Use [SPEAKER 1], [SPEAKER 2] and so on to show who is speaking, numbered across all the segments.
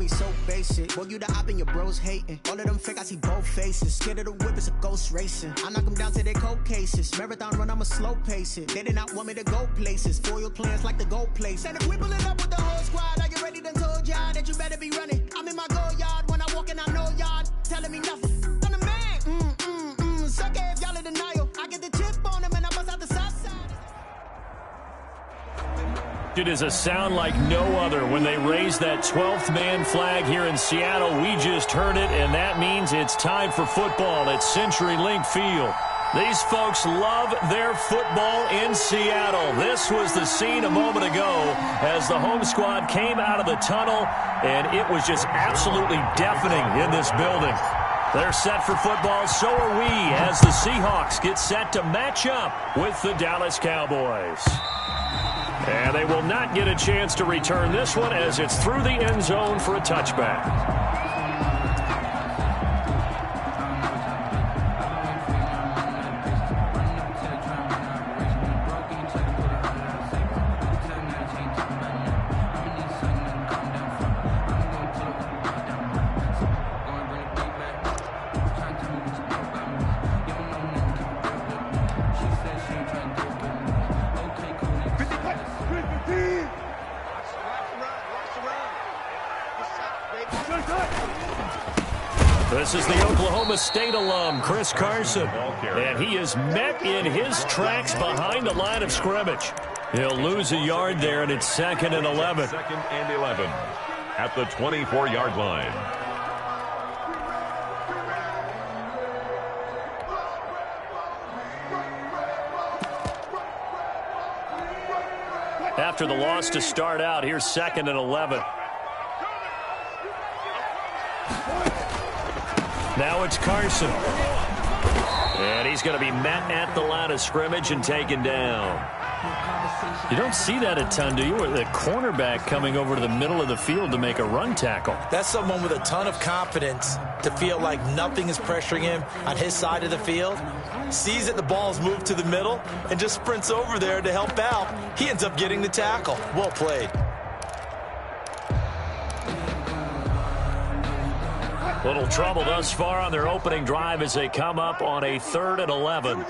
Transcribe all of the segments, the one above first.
[SPEAKER 1] be so basic. Boy, you the op and your bros hating. All of them fake, I see both faces. Scared of the whip, it's a ghost racing. I knock them down to their cold cases. Marathon run, I'ma slow pace it. They did not want me to go places. Foil plans like the gold place. And if we pulling up with the whole squad, are you ready? Done told y'all that you better be running. I'm in my go yard when I walk in, I know y'all telling me nothing. I'm the man. Suck it if y'all in denial. I get the chip on them and I bust out the south side.
[SPEAKER 2] It is a sound like no other when they raise that 12th man flag here in Seattle. We just heard it, and that means it's time for football at CenturyLink Field. These folks love their football in Seattle. This was the scene a moment ago as the home squad came out of the tunnel, and it was just absolutely deafening in this building. They're set for football, so are we, as the Seahawks get set to match up with the Dallas Cowboys. And they will not get a chance to return this one as it's through the end zone for a touchback. This is the Oklahoma State alum, Chris Carson, and he is met in his tracks behind the line of scrimmage. He'll lose a yard there, and it's 2nd and 11.
[SPEAKER 3] 2nd and 11 at the 24-yard line.
[SPEAKER 2] After the loss to start out, here's 2nd and 11. Now it's Carson. And he's going to be met at the line of scrimmage and taken down. You don't see that a ton, do you? With a cornerback coming over to the middle of the field to make a run tackle.
[SPEAKER 4] That's someone with a ton of confidence to feel like nothing is pressuring him on his side of the field. Sees that the ball's moved to the middle and just sprints over there to help out. He ends up getting the tackle. Well played.
[SPEAKER 2] Little trouble thus far on their opening drive as they come up on a 3rd and 11.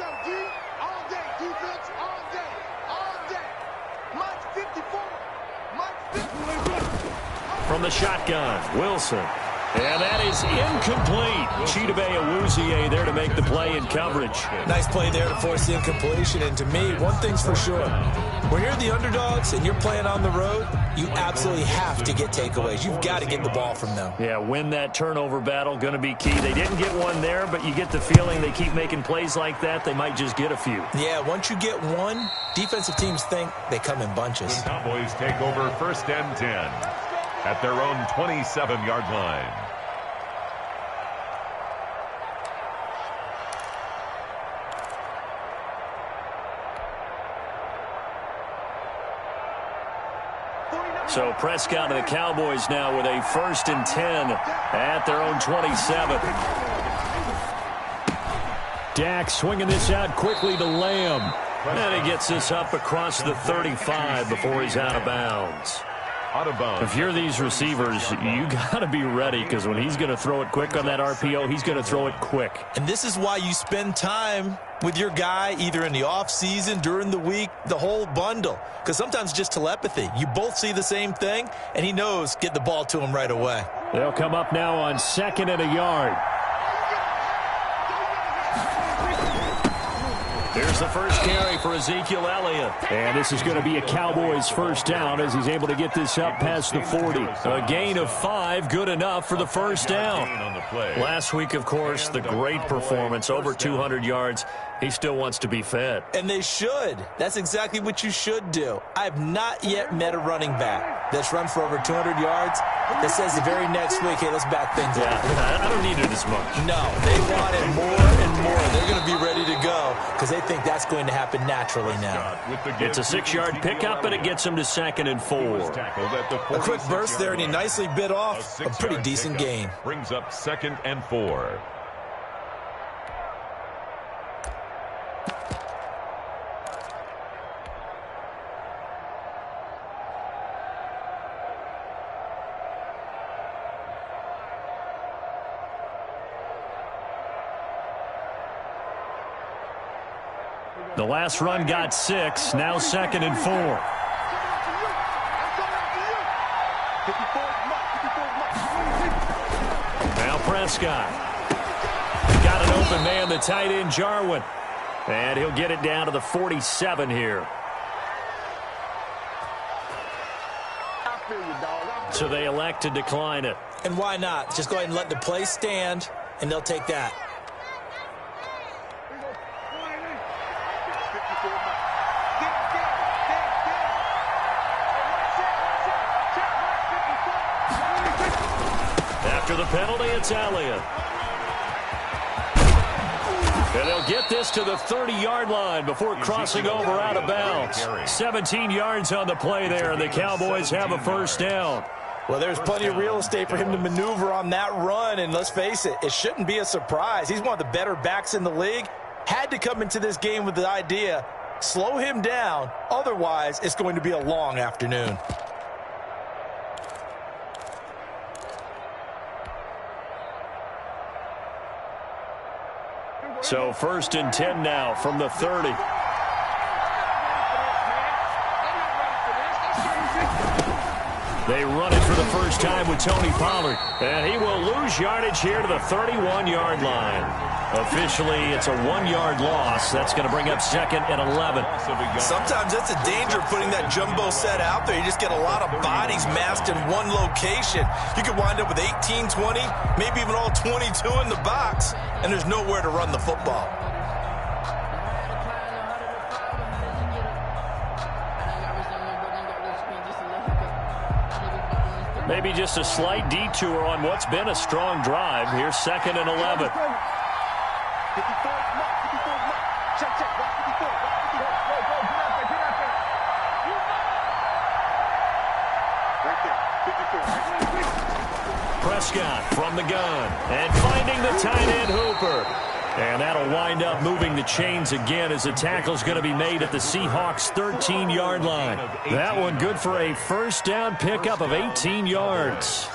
[SPEAKER 2] From the shotgun, Wilson. And that is incomplete. Chidobe Awuzie there to make the play in coverage.
[SPEAKER 4] Nice play there to force the incompletion. And to me, one thing's for sure. When you're the underdogs and you're playing on the road, you absolutely have to get takeaways. You've got to get the ball from them.
[SPEAKER 2] Yeah, win that turnover battle, going to be key. They didn't get one there, but you get the feeling they keep making plays like that, they might just get a few.
[SPEAKER 4] Yeah, once you get one, defensive teams think they come in bunches.
[SPEAKER 3] The Cowboys take over 1st and 10 at their own 27-yard line.
[SPEAKER 2] So Prescott and the Cowboys now with a 1st and 10 at their own 27. Dak swinging this out quickly to Lamb. And he gets this up across the 35 before he's out of bounds. If you're these receivers, you got to be ready because when he's going to throw it quick on that RPO, he's going to throw it quick.
[SPEAKER 4] And this is why you spend time with your guy either in the offseason, during the week, the whole bundle. Because sometimes just telepathy. You both see the same thing, and he knows get the ball to him right away.
[SPEAKER 2] They'll come up now on 2nd and a yard. Here's the first carry for Ezekiel Elliott. And this is going to be a Cowboys first down as he's able to get this up past the 40. A gain of 5, good enough for the first down. Last week, of course, the great performance, over 200 yards. He still wants to be fed.
[SPEAKER 4] And they should. That's exactly what you should do. I have not yet met a running back that's run for over 200 yards that says the very next week, hey, let's back things up.
[SPEAKER 2] I don't need it as much.
[SPEAKER 4] No, they want it more and more. They're going to be ready to go because they think that's going to happen naturally now.
[SPEAKER 2] It's a 6-yard pickup, and it gets him to 2nd and 4.
[SPEAKER 4] A quick burst there, and he nicely bit off a pretty decent gain.
[SPEAKER 3] Brings up 2nd and 4.
[SPEAKER 2] The last run got 6, now 2nd and 4. Now Prescott. Got an open man, the tight end Jarwin. And he'll get it down to the 47 here. So they elect to decline it.
[SPEAKER 4] And why not? Just go ahead and let the play stand, and they'll take that.
[SPEAKER 2] After the penalty, it's Elliott. And they'll get this to the 30-yard line before crossing over out of bounds. 17 yards on the play there, and the Cowboys have a first down.
[SPEAKER 4] Well, there's plenty of real estate for him to maneuver on that run, and let's face it, it shouldn't be a surprise. He's one of the better backs in the league. Had to come into this game with the idea, slow him down, otherwise it's going to be a long afternoon.
[SPEAKER 2] So 1st and 10 now from the 30. They run it for the first time with Tony Pollard. And he will lose yardage here to the 31-yard line. Officially, it's a 1-yard loss. That's going to bring up 2nd and 11.
[SPEAKER 4] Sometimes that's the danger of putting that jumbo set out there. You just get a lot of bodies massed in one location. You could wind up with 18, 20, maybe even all 22 in the box, and there's nowhere to run the football.
[SPEAKER 2] Maybe just a slight detour on what's been a strong drive. Here's 2nd and 11. Prescott from the gun and finding the tight end Hooper. And that'll wind up moving the chains again as the tackle's going to be made at the Seahawks' 13-yard line. That one good for a first down pickup of 18 yards.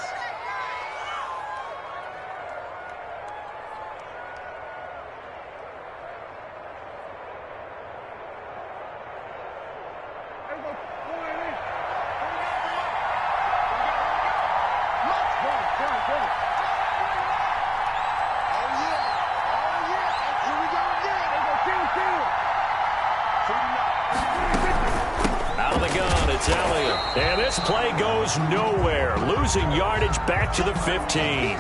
[SPEAKER 2] Out of the gun, it's Elliott. And this play goes nowhere. Losing yardage back to the 15.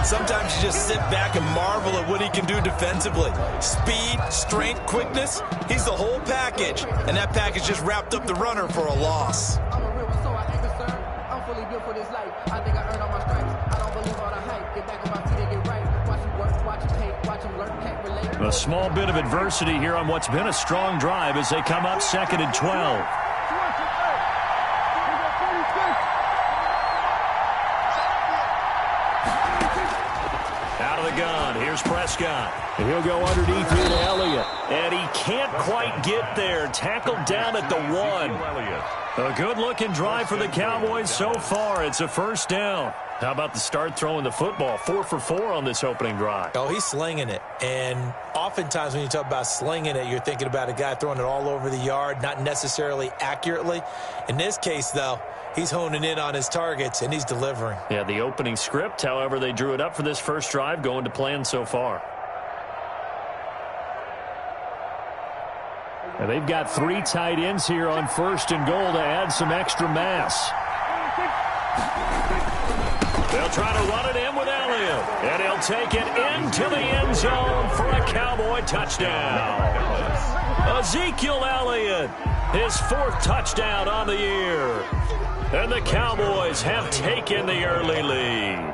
[SPEAKER 4] Sometimes you just sit back and marvel at what he can do defensively. Speed, strength, quickness, he's the whole package. And that package just wrapped up the runner for a loss.
[SPEAKER 5] I'm a real one, so I ain't concerned. I'm fully built for this life. I think I earned all my stripes. I don't believe all the hype. Get back on my feet and get right. Watch him work, watch him hate, watch him learn, can't relate.
[SPEAKER 2] A small bit of adversity here on what's been a strong drive as they come up 2nd and 12. Gun. Here's Prescott. And he'll go underneath here to Elliott. And he can't quite get there. Tackled down at the 1. A good-looking drive for the Cowboys so far. It's a first down. How about the start throwing the football? 4 for 4 on this opening drive.
[SPEAKER 4] Oh, he's slinging it. And oftentimes when you talk about slinging it, you're thinking about a guy throwing it all over the yard, not necessarily accurately. In this case, though, he's honing in on his targets, and he's delivering.
[SPEAKER 2] Yeah, the opening script, however, they drew it up for this first drive, going to plan so far. And they've got 3 tight ends here on 1st and goal to add some extra mass. They'll try to run it in with Elliott, and he'll take it into the end zone for a Cowboy touchdown. Ezekiel Elliott, his 4th touchdown on the year. And the Cowboys have taken the early lead.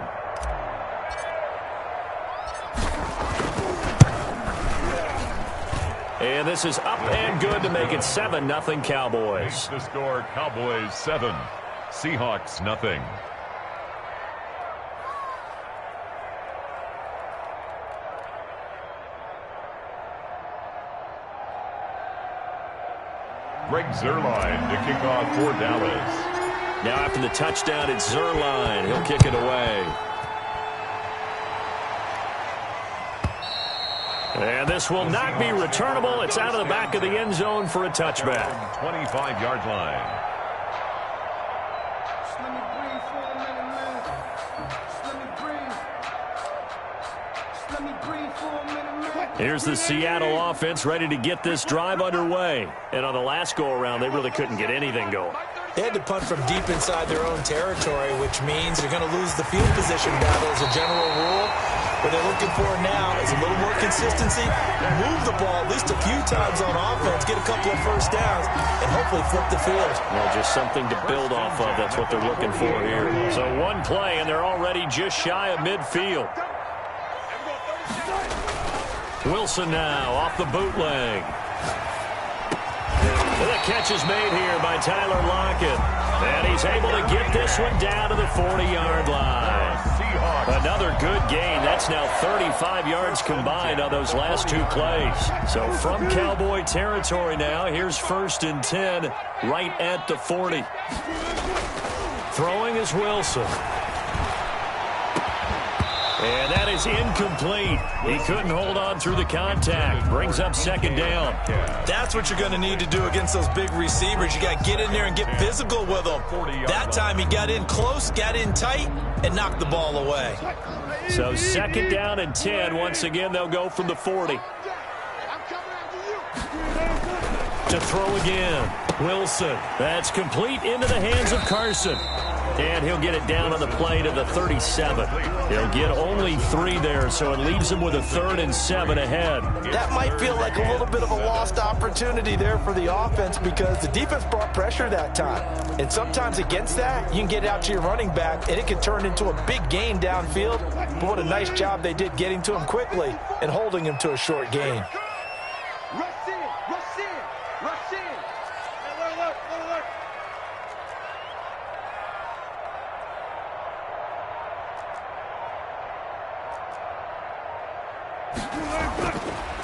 [SPEAKER 2] And this is up and good to make it 7-0 Cowboys.
[SPEAKER 3] The score, Cowboys 7, Seahawks nothing. Greg Zuerlein to kick off for Dallas.
[SPEAKER 2] Now after the touchdown, it's Zuerlein. He'll kick it away. And this will not be returnable. It's out of the back of the end zone for a touchback.
[SPEAKER 3] 25-yard line.
[SPEAKER 2] Here's the Seattle offense ready to get this drive underway. And on the last go-around, they really couldn't get anything going.
[SPEAKER 4] They had to punt from deep inside their own territory, which means they're going to lose the field position battle as a general rule. What they're looking for now is a little more consistency, move the ball at least a few times on offense, get a couple of first downs, and hopefully flip the field.
[SPEAKER 2] Well, just something to build off of. That's what they're looking for here. So one play, and they're already just shy of midfield. Wilson now off the bootleg. The catch is made here by Tyler Lockett. And he's able to get this one down to the 40-yard line. Another good gain. That's now 35 yards combined on those last two plays. So from Cowboy territory now, here's 1st and 10 right at the 40. Throwing is Wilson. And that is incomplete. He couldn't hold on through the contact. Brings up 2nd down.
[SPEAKER 4] That's what you're going to need to do against those big receivers. You got to get in there and get physical with them. That time he got in close, got in tight, and knocked the ball away.
[SPEAKER 2] So 2nd down and 10. Once again, they'll go from the 40. To throw again. Wilson. That's complete into the hands of Carson. And he'll get it down on the play to the 37. He'll get only 3 there, so it leaves him with a 3rd and 7 ahead.
[SPEAKER 4] That might feel like a little bit of a lost opportunity there for the offense because the defense brought pressure that time. And sometimes against that, you can get out to your running back, and it can turn into a big gain downfield. But what a nice job they did getting to him quickly and holding him to a short gain.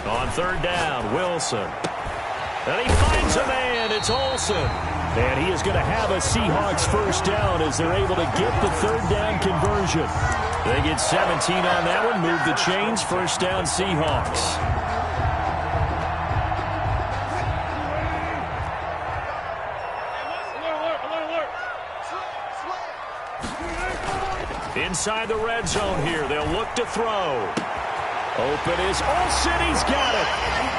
[SPEAKER 2] On 3rd down, Wilson. And he finds a man. It's Olsen. And he is going to have a Seahawks 1st down as they're able to get the 3rd down conversion. They get 17 on that one. Move the chains. 1st down, Seahawks. Inside the red zone here. They'll look to throw. Open is Olsen. He's got it.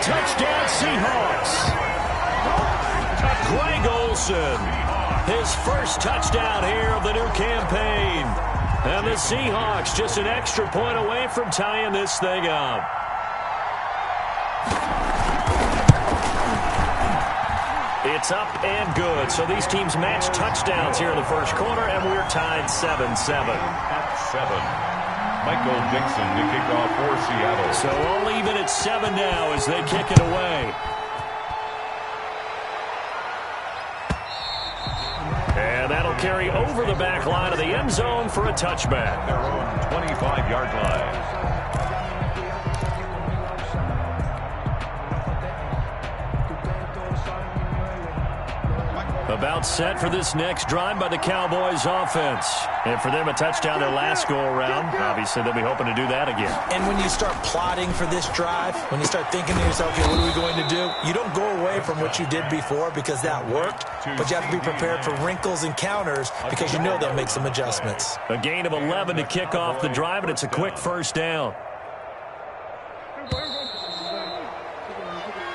[SPEAKER 2] Touchdown, Seahawks. Greg Olsen. His 1st touchdown here of the new campaign. And the Seahawks just an extra point away from tying this thing up. It's up and good. So these teams match touchdowns here in the 1st quarter, and we're tied 7-7.
[SPEAKER 3] At 7. Michael Dixon to kick off for Seattle.
[SPEAKER 2] So all even at 7 now as they kick it away. And that'll carry over the back line of the end zone for a touchback.
[SPEAKER 3] Their own 25-yard line.
[SPEAKER 2] About set for this next drive by the Cowboys offense. And for them, a touchdown their last go-around. Obviously, they'll be hoping to do that again.
[SPEAKER 4] And when you start plotting for this drive, when you start thinking to yourself, okay, what are we going to do? You don't go away from what you did before because that worked, but you have to be prepared for wrinkles and counters because you know they'll make some adjustments.
[SPEAKER 2] A gain of 11 to kick off the drive, and it's a quick 1st down.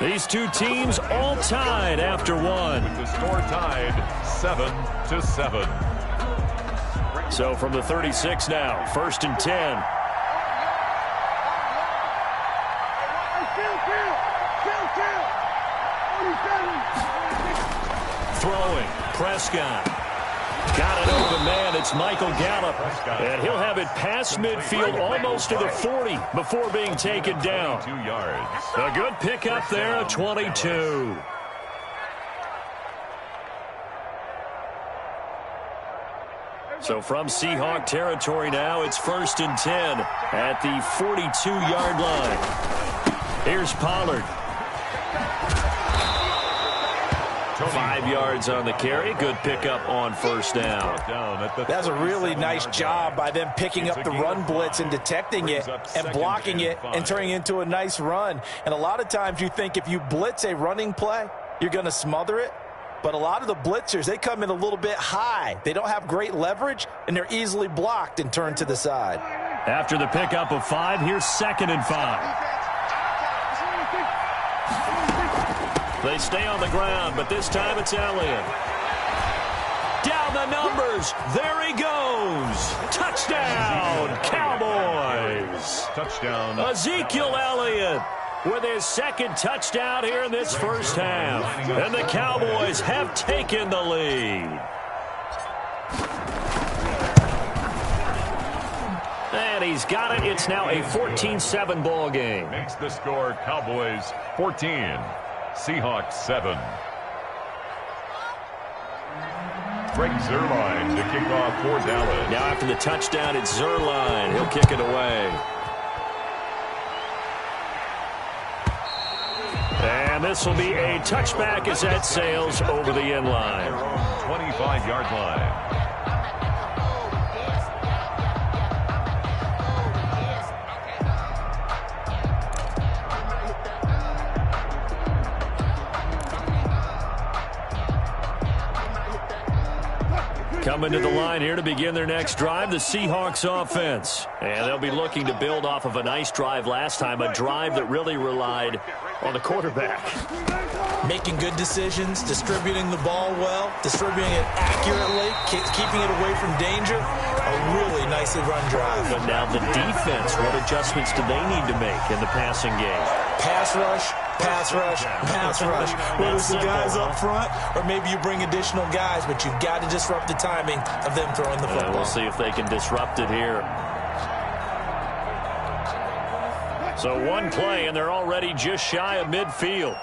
[SPEAKER 2] These two teams all tied after one.
[SPEAKER 3] With the score tied 7-7.
[SPEAKER 2] So from the 36 now, 1st and 10. Throwing, Prescott. Got an open man. It's Michael Gallup. And he'll have it past midfield almost to the 40 before being taken down.
[SPEAKER 3] 2 yards.
[SPEAKER 2] A good pickup there, a 22. So from Seahawk territory now, it's 1st and 10 at the 42-yard line. Here's Pollard. 5 yards on the carry. Good pickup on first down.
[SPEAKER 4] That's a really nice job by them picking up the run blitz and detecting it and blocking it and turning it into a nice run. And a lot of times you think if you blitz a running play, you're going to smother it. But a lot of the blitzers, they come in a little bit high. They don't have great leverage, and they're easily blocked and turned to the side.
[SPEAKER 2] After the pickup of 5, here's 2nd and 5. They stay on the ground, but this time it's Elliott. Down the numbers. There he goes. Touchdown, Cowboys.
[SPEAKER 3] Touchdown.
[SPEAKER 2] Ezekiel Elliott with his 2nd touchdown here in this first half. And the Cowboys have taken the lead. And he's got it. It's now a 14-7 ball game.
[SPEAKER 3] Makes the score Cowboys 14, Seahawks 7. Greg Zuerlein to kick off for Dallas.
[SPEAKER 2] Now after the touchdown, it's Zuerlein. He'll kick it away. And this will be a touchback as that sails over the end line.
[SPEAKER 3] 25-yard line.
[SPEAKER 2] Coming to the line here to begin their next drive, the Seahawks offense. And they'll be looking to build off of a nice drive last time, a drive that really relied on the quarterback.
[SPEAKER 4] Making good decisions, distributing the ball well, distributing it accurately, keeping it away from danger. A really nicely run drive.
[SPEAKER 2] But now the defense, what adjustments do they need to make in the passing game?
[SPEAKER 4] Pass rush, pass rush, pass rush. Whether it's the guys up front or maybe you bring additional guys, but you've got to disrupt the timing of them throwing the football.
[SPEAKER 2] We'll see if they can disrupt it here. So one play, and they're already just shy of midfield.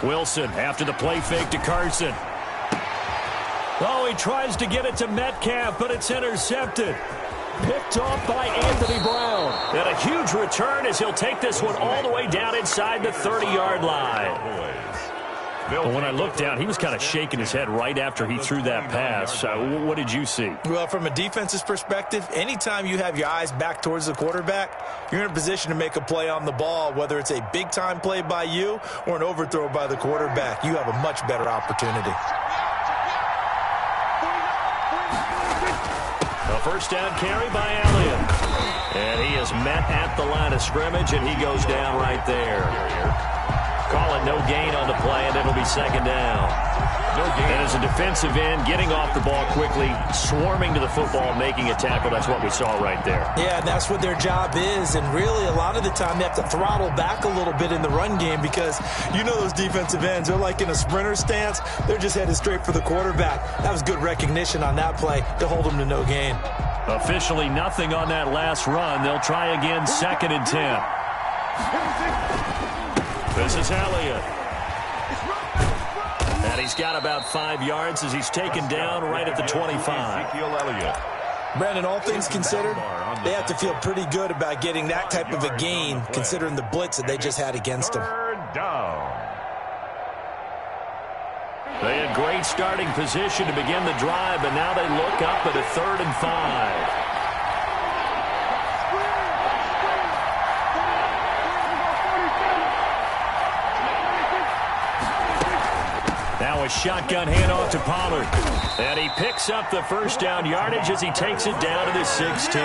[SPEAKER 2] Wilson after the play fake to Carson. Oh, he tries to get it to Metcalf, but it's intercepted. Picked off by Anthony Brown. And a huge return as he'll take this one all the way down inside the 30-yard line. But when I looked down, he was kind of shaking his head right after he threw that pass. What did you see?
[SPEAKER 4] Well, from a defense's perspective, anytime you have your eyes back towards the quarterback, you're in a position to make a play on the ball, whether it's a big-time play by you or an overthrow by the quarterback. You have a much better opportunity.
[SPEAKER 2] A first down carry by Elliott. And he is met at the line of scrimmage, and he goes down right there. Call it no gain on the play, and it'll be 2nd down. No gain. And as a defensive end, getting off the ball quickly, swarming to the football, making a tackle, that's what we saw right there.
[SPEAKER 4] Yeah, and that's what their job is. And really, a lot of the time, they have to throttle back a little bit in the run game because you know those defensive ends, they're like in a sprinter stance. They're just headed straight for the quarterback. That was good recognition on that play to hold them to no gain.
[SPEAKER 2] Officially nothing on that last run. They'll try again, 2nd and 10. This is Elliott. And he's got about 5 yards as he's taken down right at the 25.
[SPEAKER 3] Ezekiel Elliott.
[SPEAKER 4] Brandon, all things considered, they have to feel pretty good about getting that type of a gain considering the blitz that they just had against them.
[SPEAKER 3] Third down.
[SPEAKER 2] They had great starting position to begin the drive, but now they look up at a 3rd and 5. Now a shotgun handoff to Pollard. And he picks up the first down yardage as he takes it down to the 16.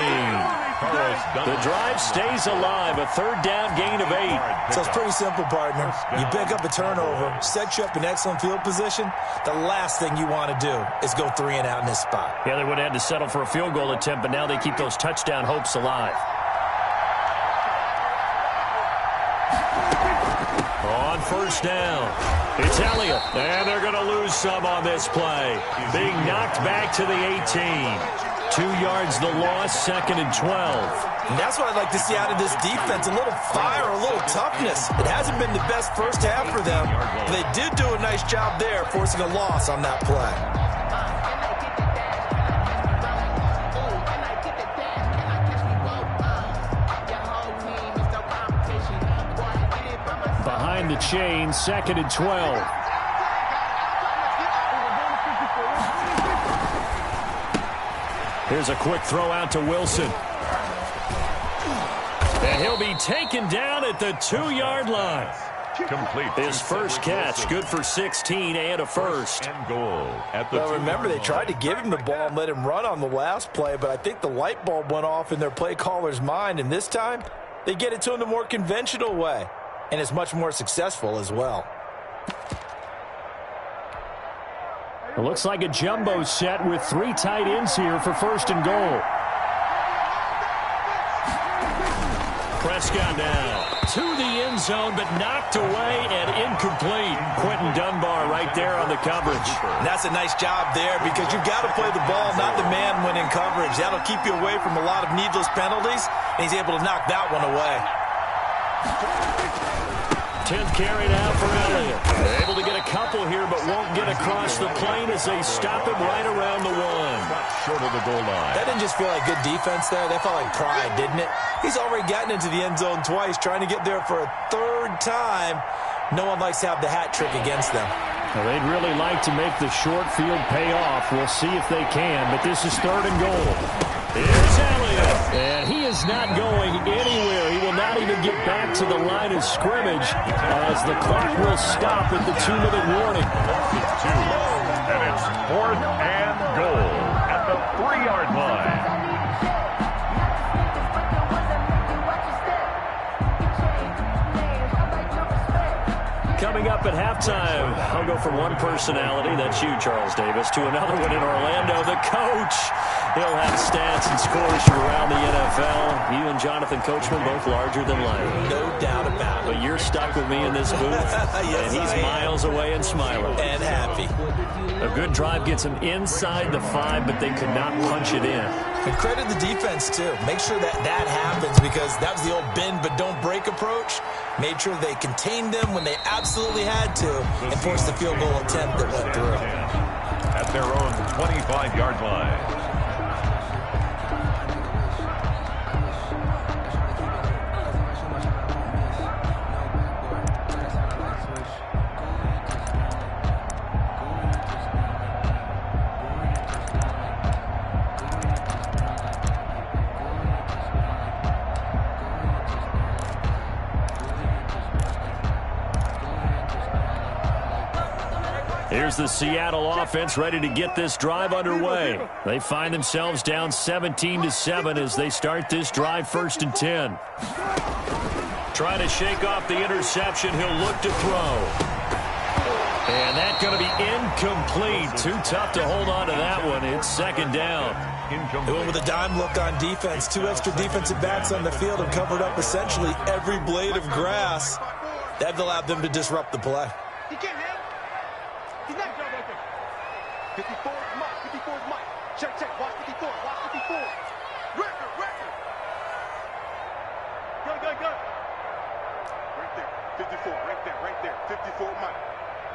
[SPEAKER 2] The drive stays alive, a 3rd down gain of 8.
[SPEAKER 4] So it's pretty simple, partner. You pick up a turnover, set you up in excellent field position. The last thing you want to do is go 3 and out in this spot.
[SPEAKER 2] Yeah, they would have had to settle for a field goal attempt, but now they keep those touchdown hopes alive. On first down, it's Elliott, and they're going to lose some on this play. Being knocked back to the 18. 2 yards the loss, 2nd and 12.
[SPEAKER 4] And that's what I'd like to see out of this defense, a little fire, a little toughness. It hasn't been the best first half for them, but they did do a nice job there, forcing a loss on that play.
[SPEAKER 2] behind the chain, 2nd and 12. Here's a quick throw out to Wilson. And he'll be taken down at the 2-yard line.
[SPEAKER 3] Complete.
[SPEAKER 2] His first catch, good for 16 and a first.
[SPEAKER 3] And goal at the
[SPEAKER 4] well, remember, they tried to give him the ball and let him run on the last play, but I think the light bulb went off in their play caller's mind, and this time they get it to him the more conventional way, and it's much more successful as well.
[SPEAKER 2] It looks like a jumbo set with 3 tight ends here for 1st and goal. Prescott now to the end zone, but knocked away and incomplete. Quentin Dunbar right there on the coverage.
[SPEAKER 4] And that's a nice job there because you've got to play the ball, not the man when in coverage. That'll keep you away from a lot of needless penalties, and he's able to knock that one away.
[SPEAKER 2] 10th carry now for Elliott. They're able to get a couple here, but won't get across the plane as they stop him right around the 1.
[SPEAKER 3] short of the goal line.
[SPEAKER 4] That didn't just feel like good defense there. That felt like pride, didn't it? He's already gotten into the end zone twice, trying to get there for a 3rd time. No one likes to have the hat trick against them.
[SPEAKER 2] Well, they'd really like to make the short field pay off. We'll see if they can, but this is 3rd and goal. Here's Elliott, and he is not going anywhere. He will not even get back to the line of scrimmage as the clock will stop with the 2-minute warning.
[SPEAKER 3] And it's 4th and goal at the 3-yard line.
[SPEAKER 2] Coming up at halftime, I'll go from one personality, that's you, Charles Davis, to another one in Orlando, the coach. He'll have stats and scores from around the NFL. You and Jonathan Coachman, both larger than life.
[SPEAKER 4] No doubt about it.
[SPEAKER 2] But you're stuck with me in this booth,
[SPEAKER 4] yes,
[SPEAKER 2] and he's miles away and smiling.
[SPEAKER 4] And happy.
[SPEAKER 2] A good drive gets him inside the 5, but they could not punch it in.
[SPEAKER 4] And credit the defense, too. Make sure that happens because that was the old bend but don't break approach. Made sure they contained them when they absolutely had to and forced the field goal attempt that went through.
[SPEAKER 3] At their own 25-yard line.
[SPEAKER 2] Here's the Seattle offense ready to get this drive underway. They find themselves down 17-7 as they start this drive 1st and 10. Trying to shake off the interception. He'll look to throw. And that's going to be incomplete. Too tough to hold on to that one. It's 2nd down.
[SPEAKER 4] They went with a dime look on defense. 2 extra defensive backs on the field have covered up essentially every blade of grass. That allowed them to disrupt the play.
[SPEAKER 6] 54 is Mike. Check. Watch 54. Record. Go. Right there. 54. Right there. 54 Mike.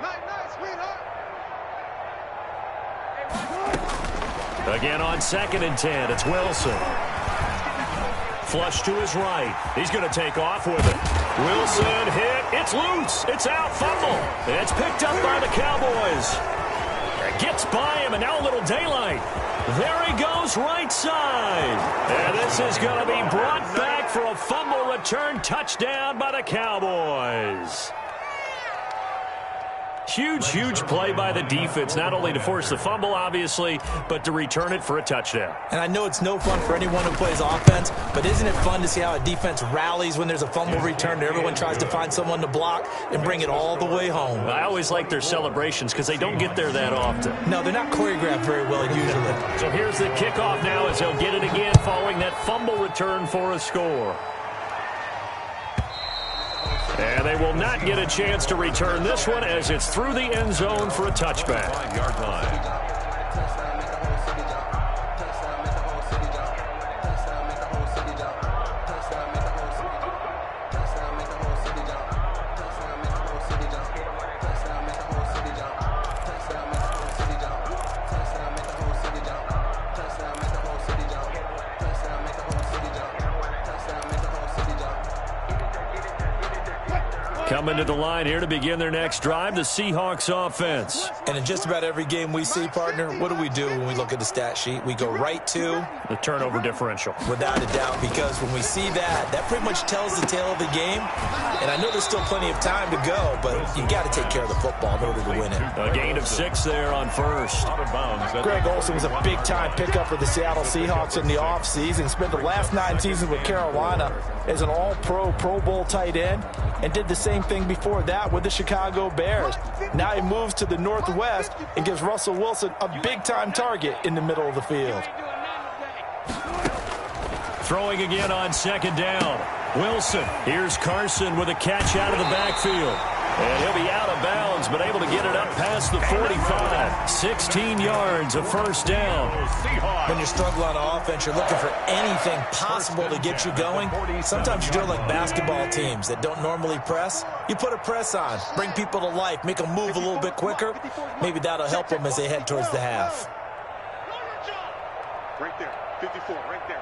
[SPEAKER 6] Nice, sweetheart.
[SPEAKER 2] Again on 2nd and 10. It's Wilson. Flush to his right. He's going to take off with it. Wilson hit. It's loose. It's out. Fumble. It's picked up by the Cowboys. Gets by him, and now a little daylight. There he goes, right side. And this is going to be brought back for a fumble return touchdown by the Cowboys. Huge play by the defense, not only to force the fumble, obviously, but to return it for a touchdown.
[SPEAKER 4] And I know it's no fun for anyone who plays offense, but isn't it fun to see how a defense rallies when there's a fumble return and everyone tries to find someone to block and bring it all the way home?
[SPEAKER 2] I always like their celebrations because they don't get there that often.
[SPEAKER 4] No, they're not choreographed very well usually.
[SPEAKER 2] So here's the kickoff now as they'll get it again following that fumble return for a score. And they will not get a chance to return this one as it's through the end zone for a touchback.
[SPEAKER 3] 5-yard line.
[SPEAKER 2] Coming to the line here to begin their next drive, the Seahawks offense.
[SPEAKER 4] And in just about every game we see, partner, what do when we look at the stat sheet? We go right to
[SPEAKER 2] the turnover differential.
[SPEAKER 4] Without a doubt, because when we see that pretty much tells the tale of the game. And I know there's still plenty of time to go, but you got to take care of the football in order to win it.
[SPEAKER 2] A gain of 6 there on first.
[SPEAKER 3] Out of bounds.
[SPEAKER 7] Greg Olsen was a big-time pickup for the Seattle Seahawks in the offseason. Spent the last 9 seasons with Carolina as an all-pro, Pro Bowl tight end, and did the same thing before that with the Chicago Bears. Now he moves to the Northwest and gives Russell Wilson a big-time target in the middle of the field.
[SPEAKER 2] Throwing again on second down. Wilson. Here's Carson with a catch out of the backfield. And he'll be out of bounds, but able to get it up past the 45. 16 yards, a first down.
[SPEAKER 4] When you're struggling on offense, you're looking for anything possible to get you going. Sometimes you're doing like basketball teams that don't normally press. You put a press on, bring people to life, make them move a little bit quicker. Maybe that'll help them as they head towards the half.
[SPEAKER 6] Right there, 54, right there,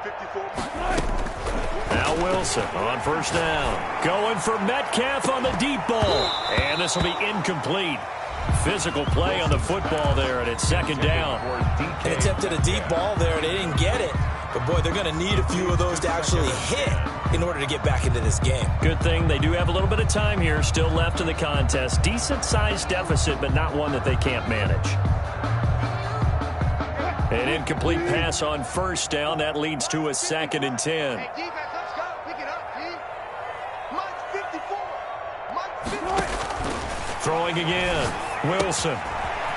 [SPEAKER 6] 54.
[SPEAKER 2] Now Wilson on first down. Going for Metcalf on the deep ball. And this will be incomplete. Physical play on the football there, and it's second down.
[SPEAKER 4] They attempted a deep ball there. They didn't get it. But, boy, they're going to need a few of those to actually hit in order to get back into this game.
[SPEAKER 2] Good thing they do have a little bit of time here still left in the contest. Decent-sized deficit, but not one that they can't manage. An incomplete pass on first down. That leads to a 2nd and 10.
[SPEAKER 6] Hey, defense, let's go. Pick it up, D. Mike 54. Mike 50.
[SPEAKER 2] Throwing again. Wilson.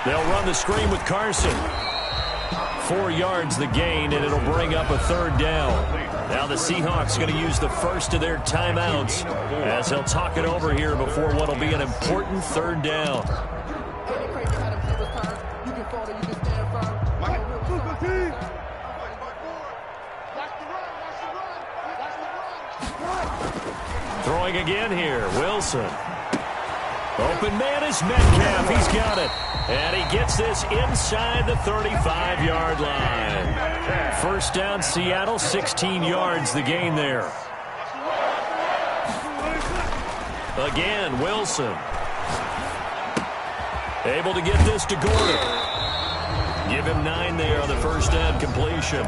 [SPEAKER 2] They'll run the screen with Carson. 4 yards the gain, and it'll bring up a 3rd down. Now the Seahawks going to use the first of their timeouts as they'll talk it over here before what will be an important 3rd down. Throwing again here, Wilson. Open man is Metcalf. He's got it. And he gets this inside the 35-yard line. First down, Seattle, 16 yards the gain there. Again, Wilson. Able to get this to Gordon. Give him 9 there on the first down completion.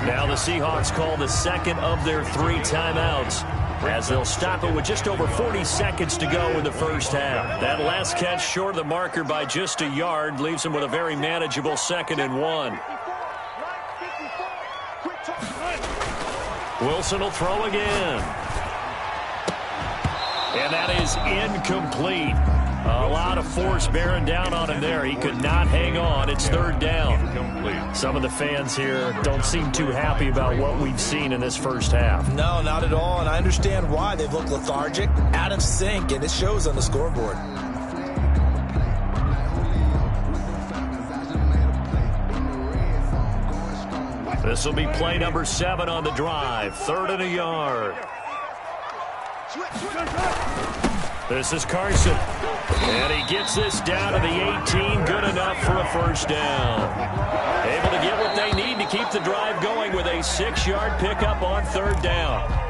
[SPEAKER 2] Now the Seahawks call the second of their 3 timeouts, as they'll stop it with just over 40 seconds to go in the first half. That last catch short of the marker by just a yard leaves them with a very manageable 2nd and 1. Wilson will throw again. And that is incomplete. A lot of force bearing down on him there. He could not hang on. It's 3rd down. Some of the fans here don't seem too happy about what we've seen in this first half.
[SPEAKER 4] No, not at all, and I understand why. They've looked lethargic, out of sync, and it shows on the scoreboard.
[SPEAKER 2] This will be play number 7 on the drive. 3rd and a yard. This is Carson. And he gets this down to the 18. Good enough for a first down. Able to get what they need to keep the drive going with a 6-yard pickup on 3rd down.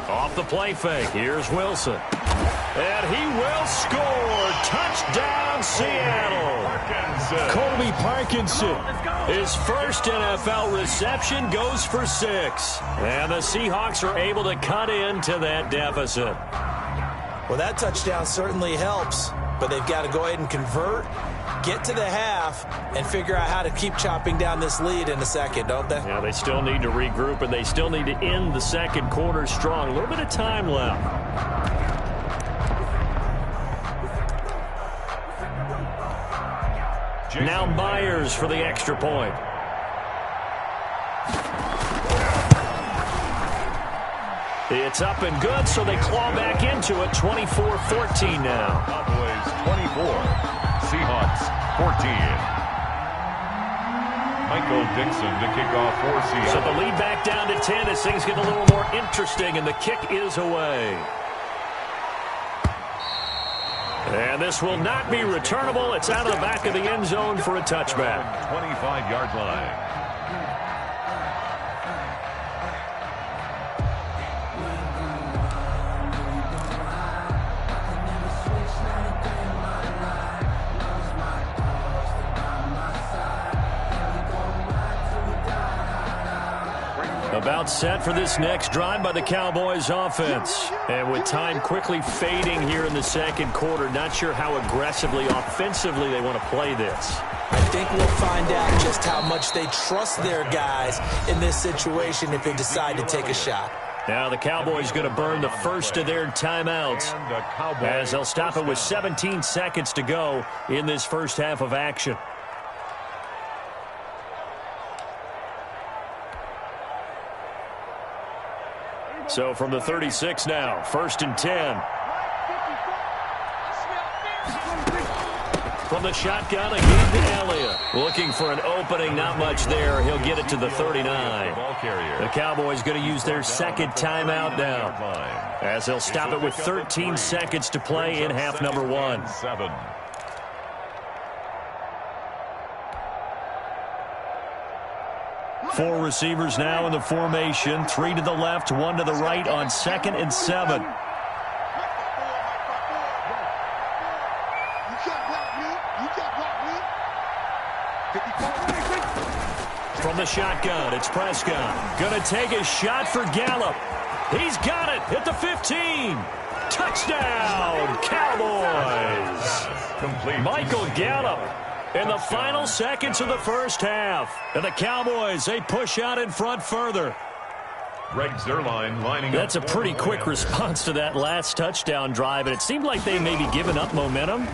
[SPEAKER 2] Off the play fake, here's Wilson. And he will score. Touchdown, Seattle. Colby Parkinson. His first NFL reception goes for 6. And the Seahawks are able to cut into that deficit.
[SPEAKER 4] Well, that touchdown certainly helps, but they've got to go ahead and convert, get to the half, and figure out how to keep chopping down this lead in the second, don't they?
[SPEAKER 2] Yeah, they still need to regroup, and they still need to end the second quarter strong. A little bit of time left. Now Myers for the extra point. It's up and good, so they claw back into it, 24-14 now.
[SPEAKER 3] Cowboys 24, Seahawks 14. Michael Dixon to kick off for Seattle.
[SPEAKER 2] So the lead back down to 10 as things get a little more interesting, and the kick is away. And this will not be returnable. It's out of the back of the end zone for a touchback.
[SPEAKER 3] 25-yard line.
[SPEAKER 2] About set for this next drive by the Cowboys offense. And with time quickly fading here in the second quarter, not sure how aggressively, offensively they want to play this.
[SPEAKER 4] I think we'll find out just how much they trust their guys in this situation if they decide to take a shot.
[SPEAKER 2] Now the Cowboys going to burn the first of their timeouts as they'll stop it with 17 seconds to go in this first half of action. So from the 36 now, 1st and 10. From the shotgun again to Elliott. Looking for an opening, not much there. He'll get it to the 39. The Cowboys going to use their second timeout now as they'll stop it with 13 seconds to play in half number 1.
[SPEAKER 3] 7.
[SPEAKER 2] Four receivers now in the formation. 3 to the left, 1 to the right on 2nd and 7. From the shotgun, it's Prescott. Going to take a shot for Gallup. He's got it at the 15. Touchdown, Cowboys.
[SPEAKER 3] Complete.
[SPEAKER 2] Michael Gallup in the final seconds of the first half. And the Cowboys, they push out in front further.
[SPEAKER 3] Greg Zuerlein lining up.
[SPEAKER 2] That's a pretty quick response to that last touchdown drive, and it seemed like they may be giving up momentum.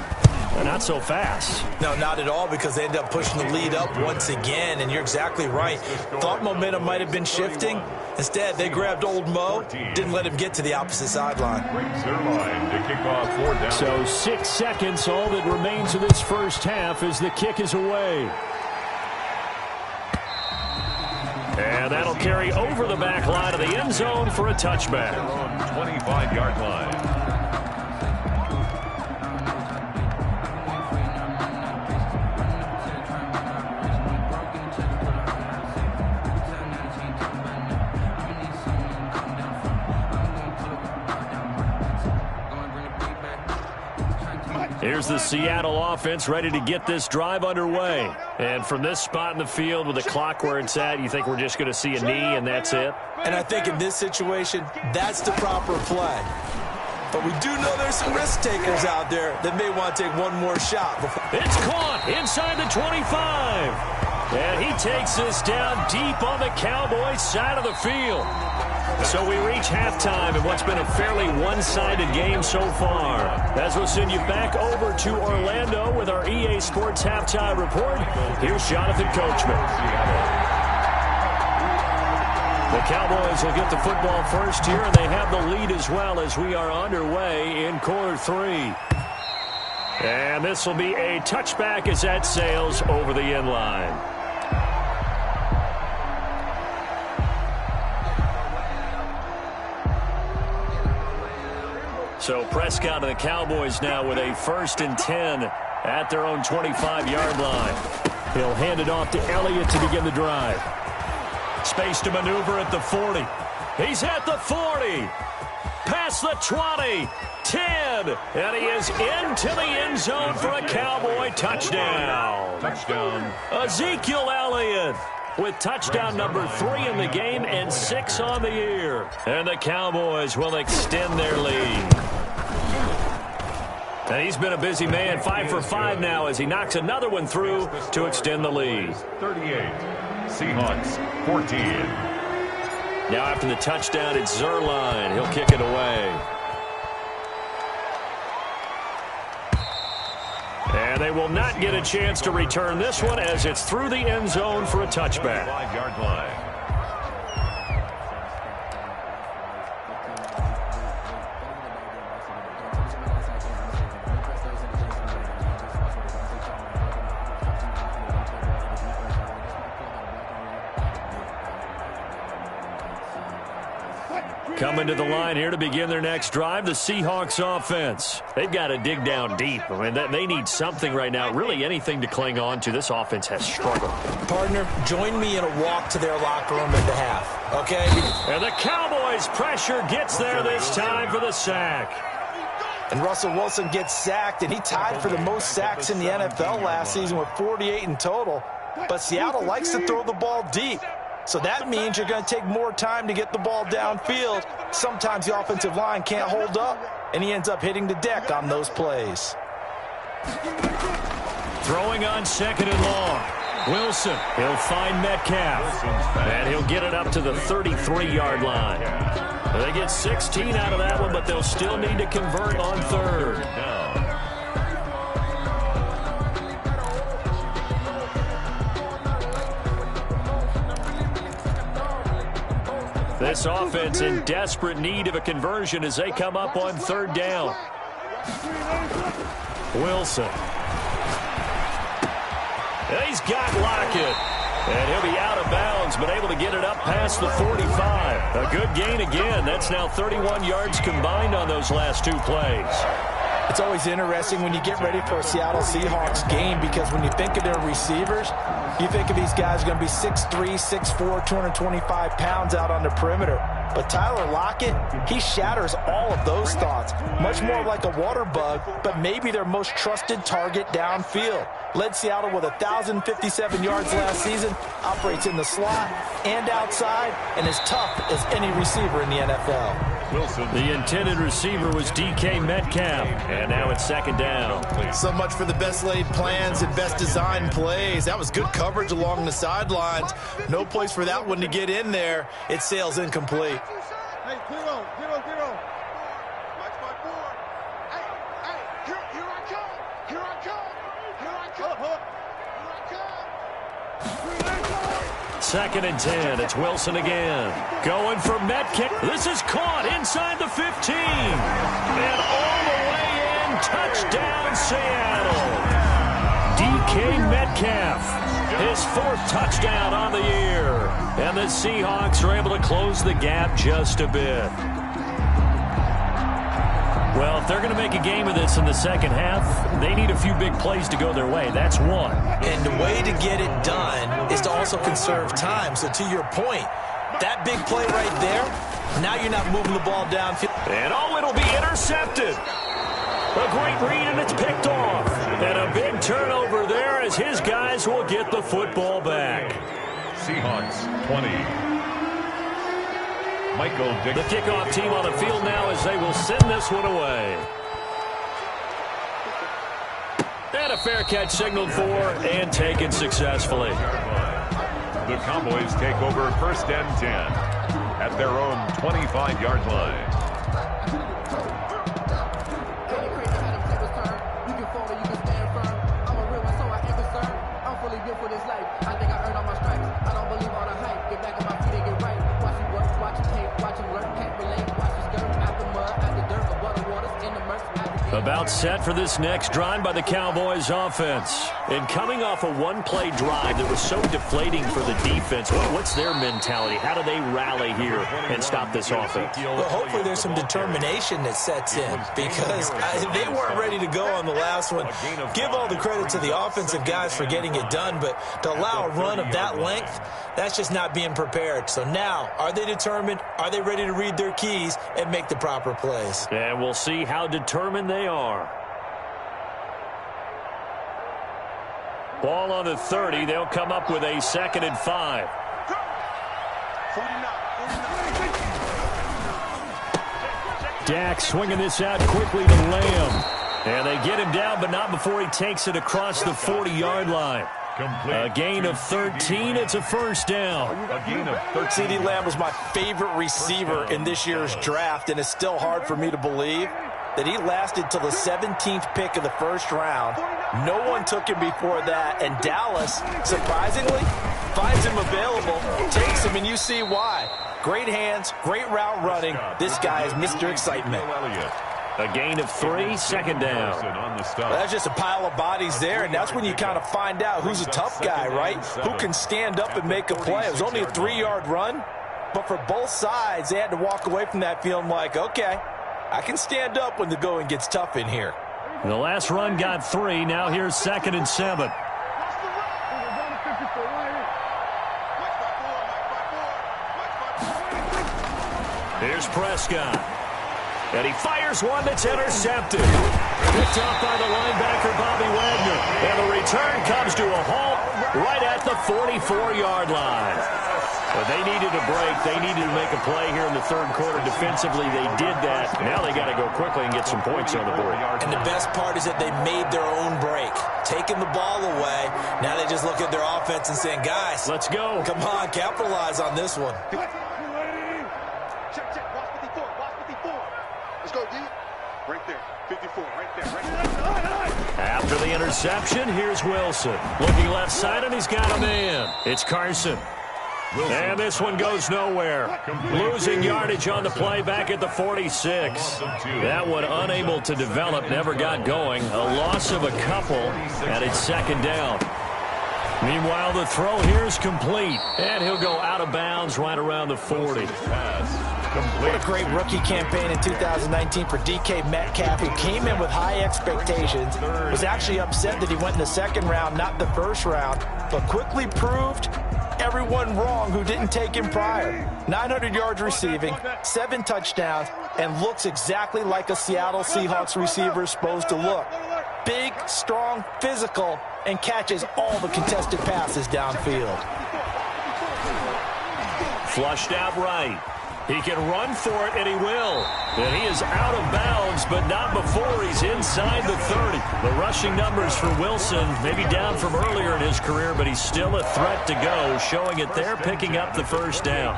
[SPEAKER 2] But not so fast.
[SPEAKER 4] No, not at all, because they ended up pushing the lead up once again, and you're exactly right. Thought momentum might have been shifting. Instead, they grabbed old Mo, didn't let him get to the opposite sideline.
[SPEAKER 3] Greg Zuerlein to kick off 4th down.
[SPEAKER 2] So 6 seconds, all that remains of this first half as the kick is away. And that'll carry over the back line of the end zone for a touchback.
[SPEAKER 3] 25-yard line.
[SPEAKER 2] Here's the Seattle offense ready to get this drive underway. And from this spot in the field with the clock where it's at, you think we're just going to see a knee and that's it?
[SPEAKER 4] And I think in this situation, that's the proper play. But we do know there's some risk takers out there that may want to take one more shot.
[SPEAKER 2] It's caught inside the 25. And he takes this down deep on the Cowboys side of the field. So we reach halftime in what's been a fairly one-sided game so far. As we'll send you back over to Orlando with our EA Sports Halftime Report, here's Jonathan Coachman. The Cowboys will get the football first here, and they have the lead as well as we are underway in quarter 3. And this will be a touchback as that sails over the end line. So Prescott and the Cowboys now with a 1st and 10 at their own 25-yard line. He'll hand it off to Elliott to begin the drive. Space to maneuver at the 40. He's at the 40. Past the 20. 10. And he is into the end zone for a Cowboy touchdown.
[SPEAKER 3] Touchdown.
[SPEAKER 2] Ezekiel Elliott with touchdown number 3 in the game and 6 on the year. And the Cowboys will extend their lead. And he's been a busy man, 5 for 5 now as he knocks another one through to extend the lead.
[SPEAKER 3] 38. Seahawks 14.
[SPEAKER 2] Now after the touchdown, it's Zuerlein. He'll kick it away. And they will not get a chance to return this one as it's through the end zone for a touchback.
[SPEAKER 3] 5-yard line.
[SPEAKER 2] Coming to the line here to begin their next drive, the Seahawks offense. They've got to dig down deep. I mean, they need something right now, really anything to cling on to. This offense has struggled.
[SPEAKER 4] Partner, join me in a walk to their locker room at the half, okay?
[SPEAKER 2] And the Cowboys' pressure gets there this time for the sack.
[SPEAKER 7] And Russell Wilson gets sacked, and he tied for the most sacks in the NFL last season with 48 in total. But Seattle likes to throw the ball deep. So that means you're going to take more time to get the ball downfield. Sometimes the offensive line can't hold up, and he ends up hitting the deck on those plays.
[SPEAKER 2] Throwing on second and long. Wilson, he'll find Metcalf, and he'll get it up to the 33-yard line. They get 16 out of that one, but they'll still need to convert on third. This offense in desperate need of a conversion as they come up on third down. Wilson. He's got Lockett. And he'll be out of bounds, but able to get it up past the 45. A good gain again. That's now 31 yards combined on those last two plays.
[SPEAKER 7] It's always interesting when you get ready for a Seattle Seahawks game because when you think of their receivers, you think of these guys going to be 6'3", 6'4", 225 pounds out on the perimeter. But Tyler Lockett, he shatters all of those thoughts. Much more like a water bug, but maybe their most trusted target downfield. Led Seattle with 1,057 yards last season, operates in the slot and outside, and is tough as any receiver in the NFL.
[SPEAKER 2] Wilson. The intended receiver was DK Metcalf, and now it's second down.
[SPEAKER 7] So much for the best laid plans and best designed plays. That was good coverage along the sidelines. No place for that one to get in there. It sails incomplete.
[SPEAKER 6] Hey, zero. Watch my board. Hey, here I come. Here I come.
[SPEAKER 2] Second and 10. It's Wilson again. Going for Metcalf. This is caught inside the 15. And all the way in. Touchdown, Seattle. DK Metcalf. His fourth touchdown on the year. And the Seahawks are able to close the gap just a bit. Well, if they're going to make a game of this in the second half, they need a few big plays to go their way. That's one.
[SPEAKER 4] And the way to get it done is to also conserve time. So to your point, that big play right there, now you're not moving the ball downfield.
[SPEAKER 2] And it'll be intercepted. A great read, and it's picked off. And a big turnover there as his guys will get the football back.
[SPEAKER 3] Seahawks 20. Michael Dick.
[SPEAKER 2] The kickoff team on the field now as they will send this one away. And a fair catch signaled for and taken successfully.
[SPEAKER 3] The Cowboys take over first and 10 at their own 25-yard line.
[SPEAKER 2] About set for this next drive by the Cowboys offense. And coming off a one-play drive that was so deflating for the defense, what's their mentality? How do they rally here and stop this offense?
[SPEAKER 4] Well, hopefully there's some determination that sets in because they weren't ready to go on the last one. Give all the credit to the offensive guys for getting it done, but to allow a run of that length, that's just not being prepared. So now, are they determined? Are they ready to read their keys and make the proper plays?
[SPEAKER 2] And we'll see how determined they are. Ball on the 30. They'll come up with a 2nd and 5. Dak swinging this out quickly to Lamb. And they get him down, but not before he takes it across the 40-yard line. A gain of 13. It's a first down.
[SPEAKER 3] A gain of 13.
[SPEAKER 7] CeeDee Lamb was my favorite receiver in this year's draft, and it's still hard for me to believe that he lasted till the 17th pick of the first round. No one took him before that, and Dallas, surprisingly, finds him available, takes him, and you see why. Great hands, great route running. This guy is Mr. Excitement.
[SPEAKER 2] A gain of 3, second down.
[SPEAKER 7] That's just a pile of bodies there, and that's when you kind of find out who's a tough guy, right? Who can stand up and make a play. It was only a 3-yard run, But for both sides, they had to walk away from that feeling like, okay, I can stand up when the going gets tough in here.
[SPEAKER 2] The last run got 3. Now here's 2nd and 7. Here's Prescott. And he fires one that's intercepted. Picked off by the linebacker, Bobby Wagner. And the return comes to a halt right at the 44-yard line. But they needed a break. They needed to make a play here in the third quarter. Defensively, they did that. Now they got to go quickly and get some points on the board.
[SPEAKER 4] And the best part is that they made their own break. Taking the ball away. Now they just look at their offense and saying, guys,
[SPEAKER 2] let's go.
[SPEAKER 4] Come on, capitalize on this one.
[SPEAKER 6] Check. Watch 54. Watch 54. Let's go, D. Right there. 54. Right there. Right there.
[SPEAKER 2] After the interception, here's Wilson. Looking left side, and he's got a man. It's Carson. And this one goes nowhere. Losing yardage on the play back at the 46. That one unable to develop, never got going. A loss of a couple, and it's 2nd down. Meanwhile, the throw here is complete, and he'll go out of bounds right around the 40.
[SPEAKER 7] What a great rookie campaign in 2019 for DK Metcalf, who came in with high expectations, was actually upset that he went in the 2nd round, not the 1st round, but quickly proved everyone wrong who didn't take him prior. 900 yards receiving, 7 touchdowns, and looks exactly like a Seattle Seahawks receiver is supposed to look. Big, strong, physical, and catches all the contested passes downfield.
[SPEAKER 2] Flushed out right. He can run for it, and he will. And he is out of bounds, but not before he's inside the 30. The rushing numbers for Wilson, maybe down from earlier in his career, but he's still a threat to go, showing it there, picking up the 1st down.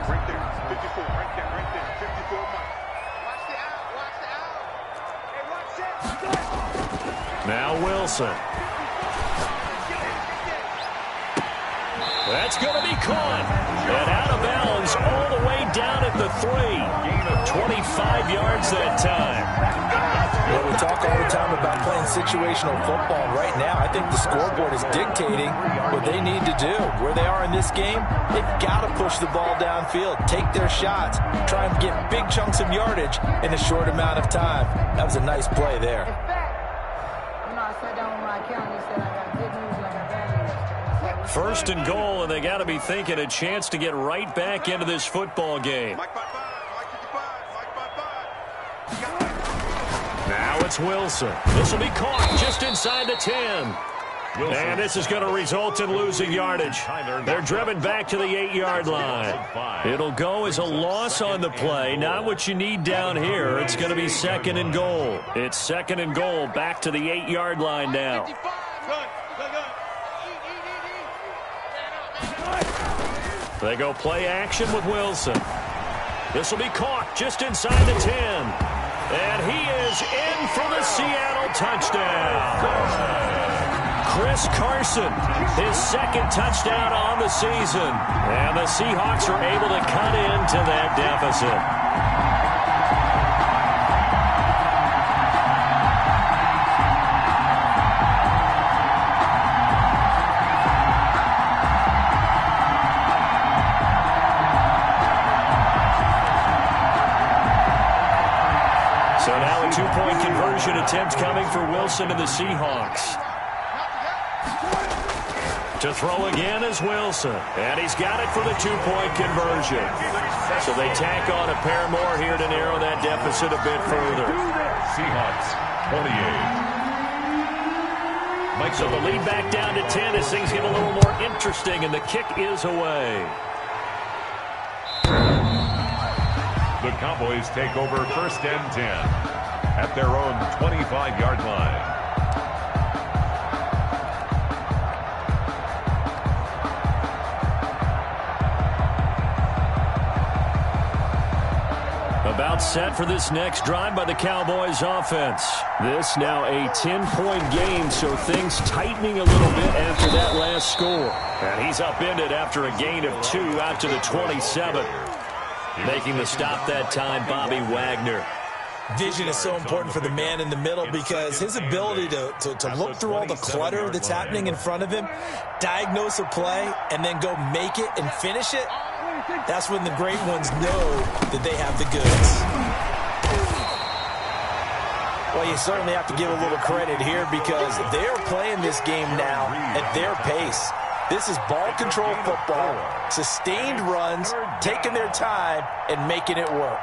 [SPEAKER 6] Right there. 54. Right there. Right there. 54. Watch the out. Watch the out. Hey, watch it.
[SPEAKER 2] Now Wilson. That's going to be caught. And out of bounds all the way down at the 3. Gain of 25 yards that time.
[SPEAKER 7] Well, we talk all the time about playing situational football. Right now, I think the scoreboard is dictating what they need to do. Where they are in this game, they've got to push the ball downfield, take their shots, try and get big chunks of yardage in a short amount of time. That was a nice play there.
[SPEAKER 5] I sat down with my accountant and said I got good news and I got bad news.
[SPEAKER 2] 1st and goal, and they got to be thinking a chance to get right back into this football game. Now it's Wilson. This will be caught just inside the 10. And this is going to result in losing yardage. They're driven back to the 8-yard line. It'll go as a loss on the play. Not what you need down here. It's going to be 2nd and goal. It's 2nd and goal back to the 8-yard line now. They go play action with Wilson. This will be caught just inside the 10. And he is in for the Seattle touchdown. Chris Carson, his 2nd touchdown on the season. And the Seahawks are able to cut into that deficit. So now a 2-point conversion attempt coming for Wilson and the Seahawks. To throw again is Wilson. And he's got it for the 2-point conversion. So they tack on a pair more here to narrow that deficit a bit further.
[SPEAKER 3] Seahawks, 28.
[SPEAKER 2] So the lead back down to 10 as things get a little more interesting, and the kick is away.
[SPEAKER 3] The Cowboys take over 1st and 10 at their own 25-yard line.
[SPEAKER 2] About set for this next drive by the Cowboys offense. This now a 10-point game, so things tightening a little bit after that last score. And he's upended after a gain of 2 out to the 27. Making the stop that time, Bobby Wagner.
[SPEAKER 4] Vision is so important for the man in the middle because his ability to look through all the clutter that's happening in front of him, diagnose a play, and then go make it and finish it, that's when the great ones know that they have the goods. Well, you certainly have to give a little credit here because they're playing this game now at their pace. This is ball control football, sustained runs, taking their time, and making it work.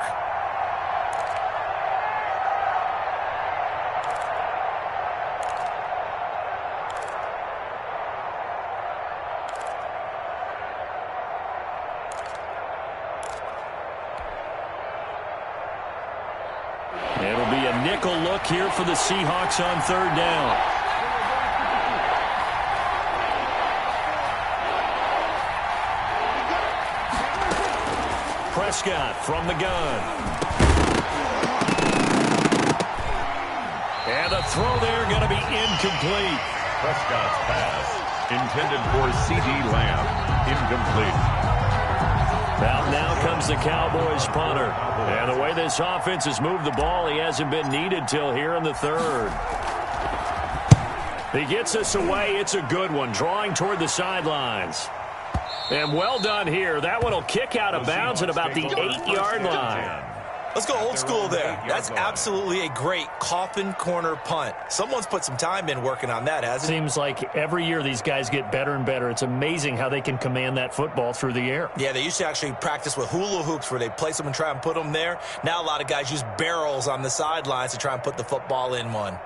[SPEAKER 2] It'll be a nickel look here for the Seahawks on third down. Prescott from the gun. And the throw there going to be incomplete.
[SPEAKER 3] Prescott's pass intended for C.D. Lamb. Incomplete.
[SPEAKER 2] Now comes the Cowboys punter. And the way this offense has moved the ball, he hasn't been needed till here in the third. He gets us away. It's a good one, drawing toward the sidelines. And well done here. That one will kick out of bounds at about the 8-yard line.
[SPEAKER 4] Let's go old school there. That's absolutely a great coffin corner punt. Someone's put some time in working on that, hasn't it?
[SPEAKER 2] Seems like every year these guys get better and better. It's amazing how they can command that football through the air.
[SPEAKER 4] Yeah, they used to actually practice with hula hoops where they place them and try and put them there. Now a lot of guys use barrels on the sidelines to try and put the football in one.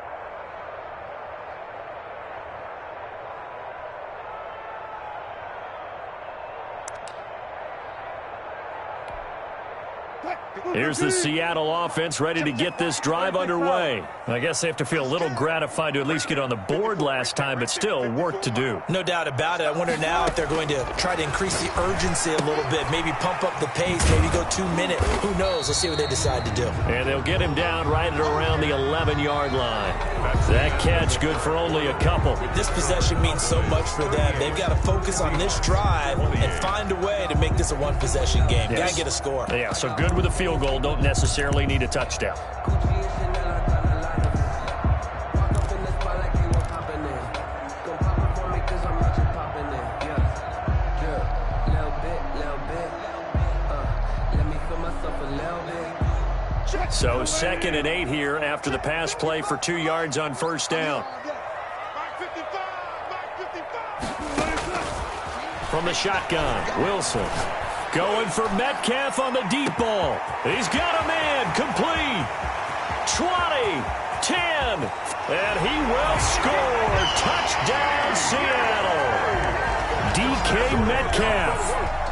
[SPEAKER 2] Here's the Seattle offense ready to get this drive underway. I guess they have to feel a little gratified to at least get on the board last time, but still work to do.
[SPEAKER 4] No doubt about it. I wonder now if they're going to try to increase the urgency a little bit, maybe pump up the pace, maybe go 2 minutes. Who knows? Let's see what they decide to do.
[SPEAKER 2] And they'll get him down right at around the 11-yard line. That catch good for only a couple.
[SPEAKER 4] This possession means so much for them. They've got to focus on this drive and find a way to make this a one-possession game.
[SPEAKER 2] Yes.
[SPEAKER 4] Got to get a score.
[SPEAKER 2] Yeah, so good with a field goal. Don't necessarily need a touchdown. So 2nd and 8 here after the pass play for 2 yards on first down. From the shotgun, Wilson. Going for Metcalf on the deep ball. He's got a man, complete. 20, 10, and he will score. Touchdown, Seattle. DK Metcalf,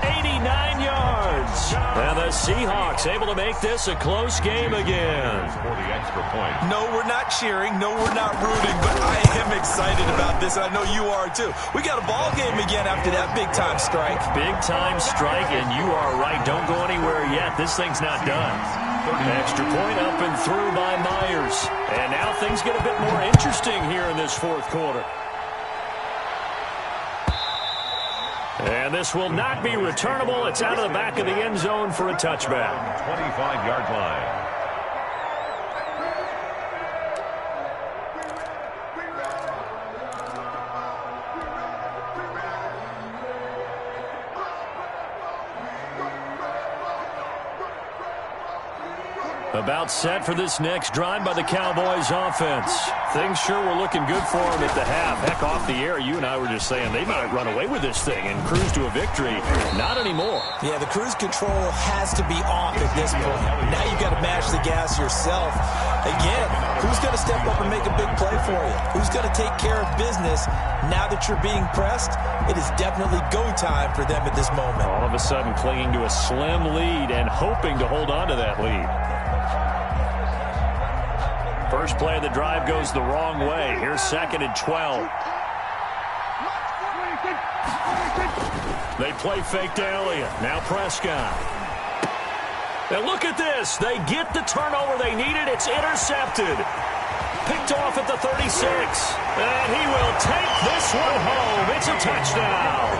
[SPEAKER 2] 89 yards. And the Seahawks able to make this a close game again.
[SPEAKER 3] For the extra point.
[SPEAKER 4] No, we're not cheering. No, we're not rooting. But I am excited about this, and I know you are too. We got a ball game again after that big-time strike.
[SPEAKER 2] Big-time strike, and you are right. Don't go anywhere yet. This thing's not done. Extra point up and through by Myers. And now things get a bit more interesting here in this fourth quarter. And this will not be returnable. It's out of the back of the end zone for a touchback.
[SPEAKER 3] 25-yard line.
[SPEAKER 2] About set for this next drive by the Cowboys offense. Things sure were looking good for them at the half. Heck, off the air, you and I were just saying they might run away with this thing and cruise to a victory. Not anymore.
[SPEAKER 4] Yeah, the cruise control has to be off at this point. Now you've got to mash the gas yourself. Again, who's going to step up and make a big play for you? Who's going to take care of business now that you're being pressed? It is definitely go time for them at this moment.
[SPEAKER 2] All of a sudden clinging to a slim lead and hoping to hold on to that lead. First play of the drive goes the wrong way. Here's 2nd and 12. They play fake to Elliott. Now Prescott. And look at this. They get the turnover they needed. It's intercepted. Picked off at the 36. And he will take this one home. It's a touchdown.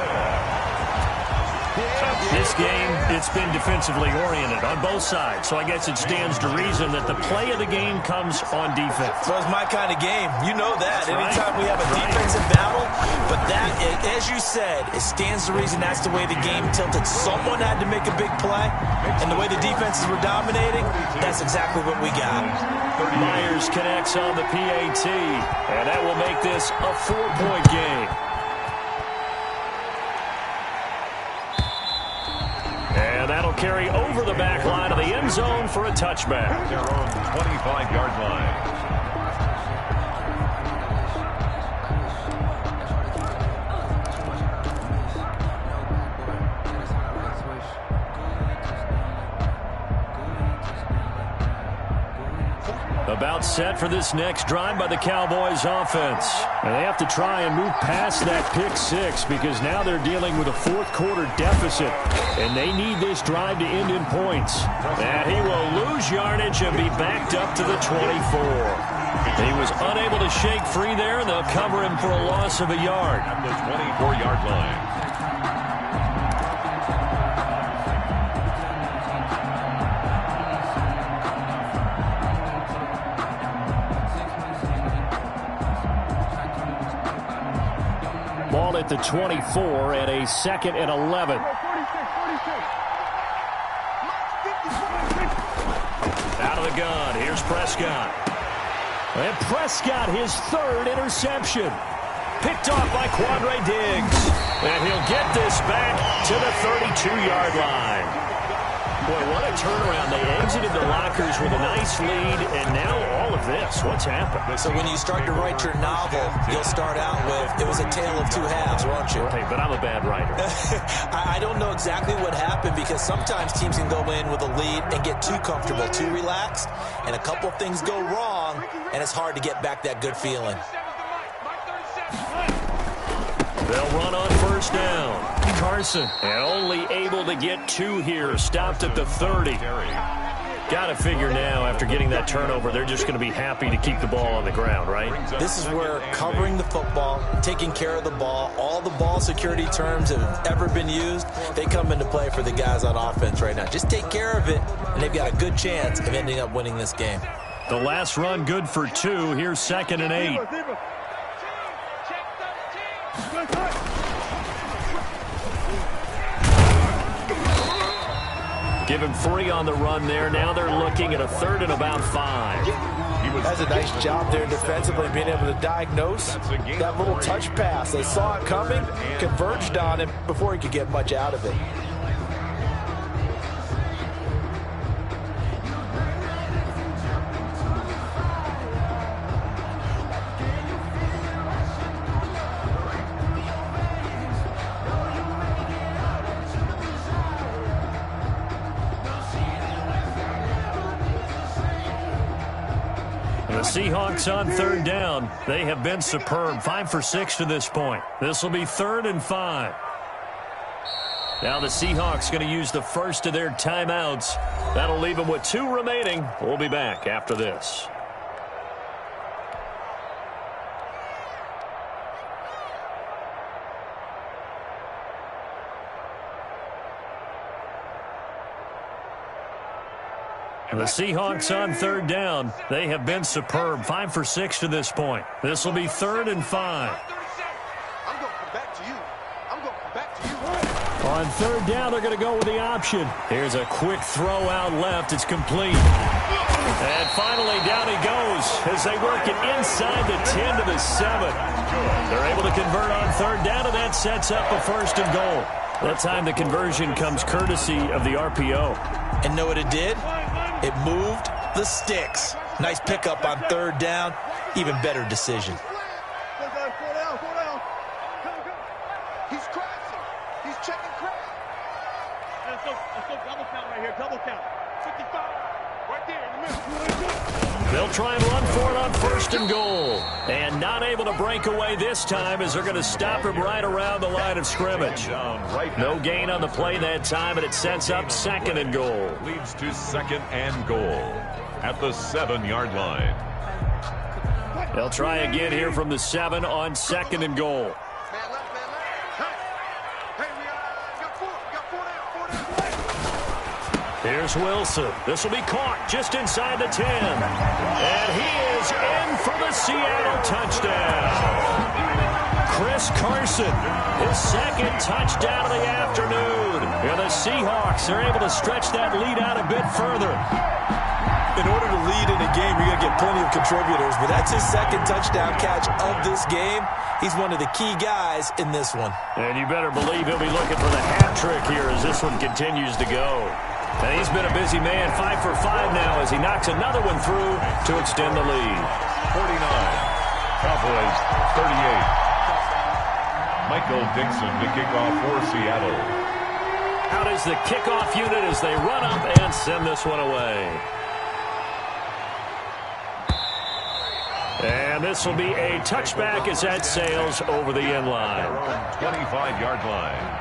[SPEAKER 2] This game, it's been defensively oriented on both sides, so I guess it stands to reason that the play of the game comes on defense.
[SPEAKER 4] So it's my kind of game. You know that.
[SPEAKER 2] Right.
[SPEAKER 4] Anytime we have a defensive battle, but that, as you said, it stands to reason that's the way the game tilted. Someone had to make a big play, and the way the defenses were dominating, that's exactly what we got.
[SPEAKER 2] Myers connects on the PAT, and that will make this a 4-point game. And that'll carry over the back line of the end zone for a touchback.
[SPEAKER 3] Their own 25-yard line.
[SPEAKER 2] About set for this next drive by the Cowboys offense. And they have to try and move past that pick six because now they're dealing with a fourth-quarter deficit. And they need this drive to end in points. And he will lose yardage and be backed up to the 24. He was unable to shake free there, and they'll cover him for a loss of a yard.
[SPEAKER 3] At the 24-yard line.
[SPEAKER 2] Ball at the 24 at a 2nd and 11. Out of the gun, here's Prescott. And Prescott, his 3rd interception. Picked off by Quandre Diggs. And he'll get this back to the 32-yard line. Boy, what a turnaround. They exited the lockers with a nice lead, and now all of this. What's happened?
[SPEAKER 4] So when you start to write your novel, you'll start out with, it was a tale of two halves, won't you?
[SPEAKER 2] Right, but I'm a bad writer.
[SPEAKER 4] I don't know exactly what happened because sometimes teams can go in with a lead and get too comfortable, too relaxed, and a couple things go wrong, and it's hard to get back that good feeling.
[SPEAKER 2] They'll run on first down. Carson, and only able to get 2 here, stopped at the 30. Got to figure now, after getting that turnover, they're just going to be happy to keep the ball on the ground, right?
[SPEAKER 4] This is where covering the football, taking care of the ball, all the ball security terms that have ever been used, they come into play for the guys on offense right now. Just take care of it, and they've got a good chance of ending up winning this game.
[SPEAKER 2] The last run good for 2. Here's 2nd and 8. Give him 3 on the run there. Now they're looking at a 3rd and about 5.
[SPEAKER 7] That's a nice job there defensively, being able to diagnose that little touch pass. They saw it coming, converged on him before he could get much out of it.
[SPEAKER 2] The Seahawks on 3rd down. They have been superb. 5 for 6 to this point. This will be 3rd and 5. Now the Seahawks going to use the first of their timeouts. That'll leave them with 2 remaining. We'll be back after this. The Seahawks on 3rd down. They have been superb. 5 for 6 to this point. This will be 3rd and 5.
[SPEAKER 6] I'm going to come back to you. I'm going to come back to you.
[SPEAKER 2] On 3rd down, they're going to go with the option. Here's a quick throw out left. It's complete. And finally, down he goes as they work it inside the 10 to the 7. They're able to convert on 3rd down, and that sets up a 1st and goal. That time the conversion comes courtesy of the RPO.
[SPEAKER 4] And know what it did? It moved the sticks. Nice pickup on 3rd down. Even better decision.
[SPEAKER 6] He's crashing. He's checking crash. Let's go double count right here. Double count. 55. Right there in the middle.
[SPEAKER 2] They'll try and run for it on 1st and goal. And not able to break away this time as they're going to stop him right around the line of scrimmage. No gain on the play that time, and it sets up 2nd and goal.
[SPEAKER 3] Leads to 2nd and goal at the 7-yard line.
[SPEAKER 2] They'll try again here from the 7 on 2nd and goal.
[SPEAKER 6] Man left, man left. Hey, we got 4. We got 4 now.
[SPEAKER 2] Here's Wilson. This will be caught just inside the 10. And he is in for the Seattle touchdown. Chris Carson, his second touchdown of the afternoon. And the Seahawks are able to stretch that lead out a bit further.
[SPEAKER 4] In order to lead in a game, you're going to get plenty of contributors, but that's his second touchdown catch of this game. He's one of the key guys in this one.
[SPEAKER 2] And you better believe he'll be looking for the hat trick here as this one continues to go. And he's been a busy man, 5 for 5 now as he knocks another one through to extend the lead.
[SPEAKER 3] 49, Cowboys 38. Michael Dixon to kick off for Seattle.
[SPEAKER 2] Out is the kickoff unit as they run up and send this one away. And this will be a touchback as that sails over the end line.
[SPEAKER 3] 25-yard line.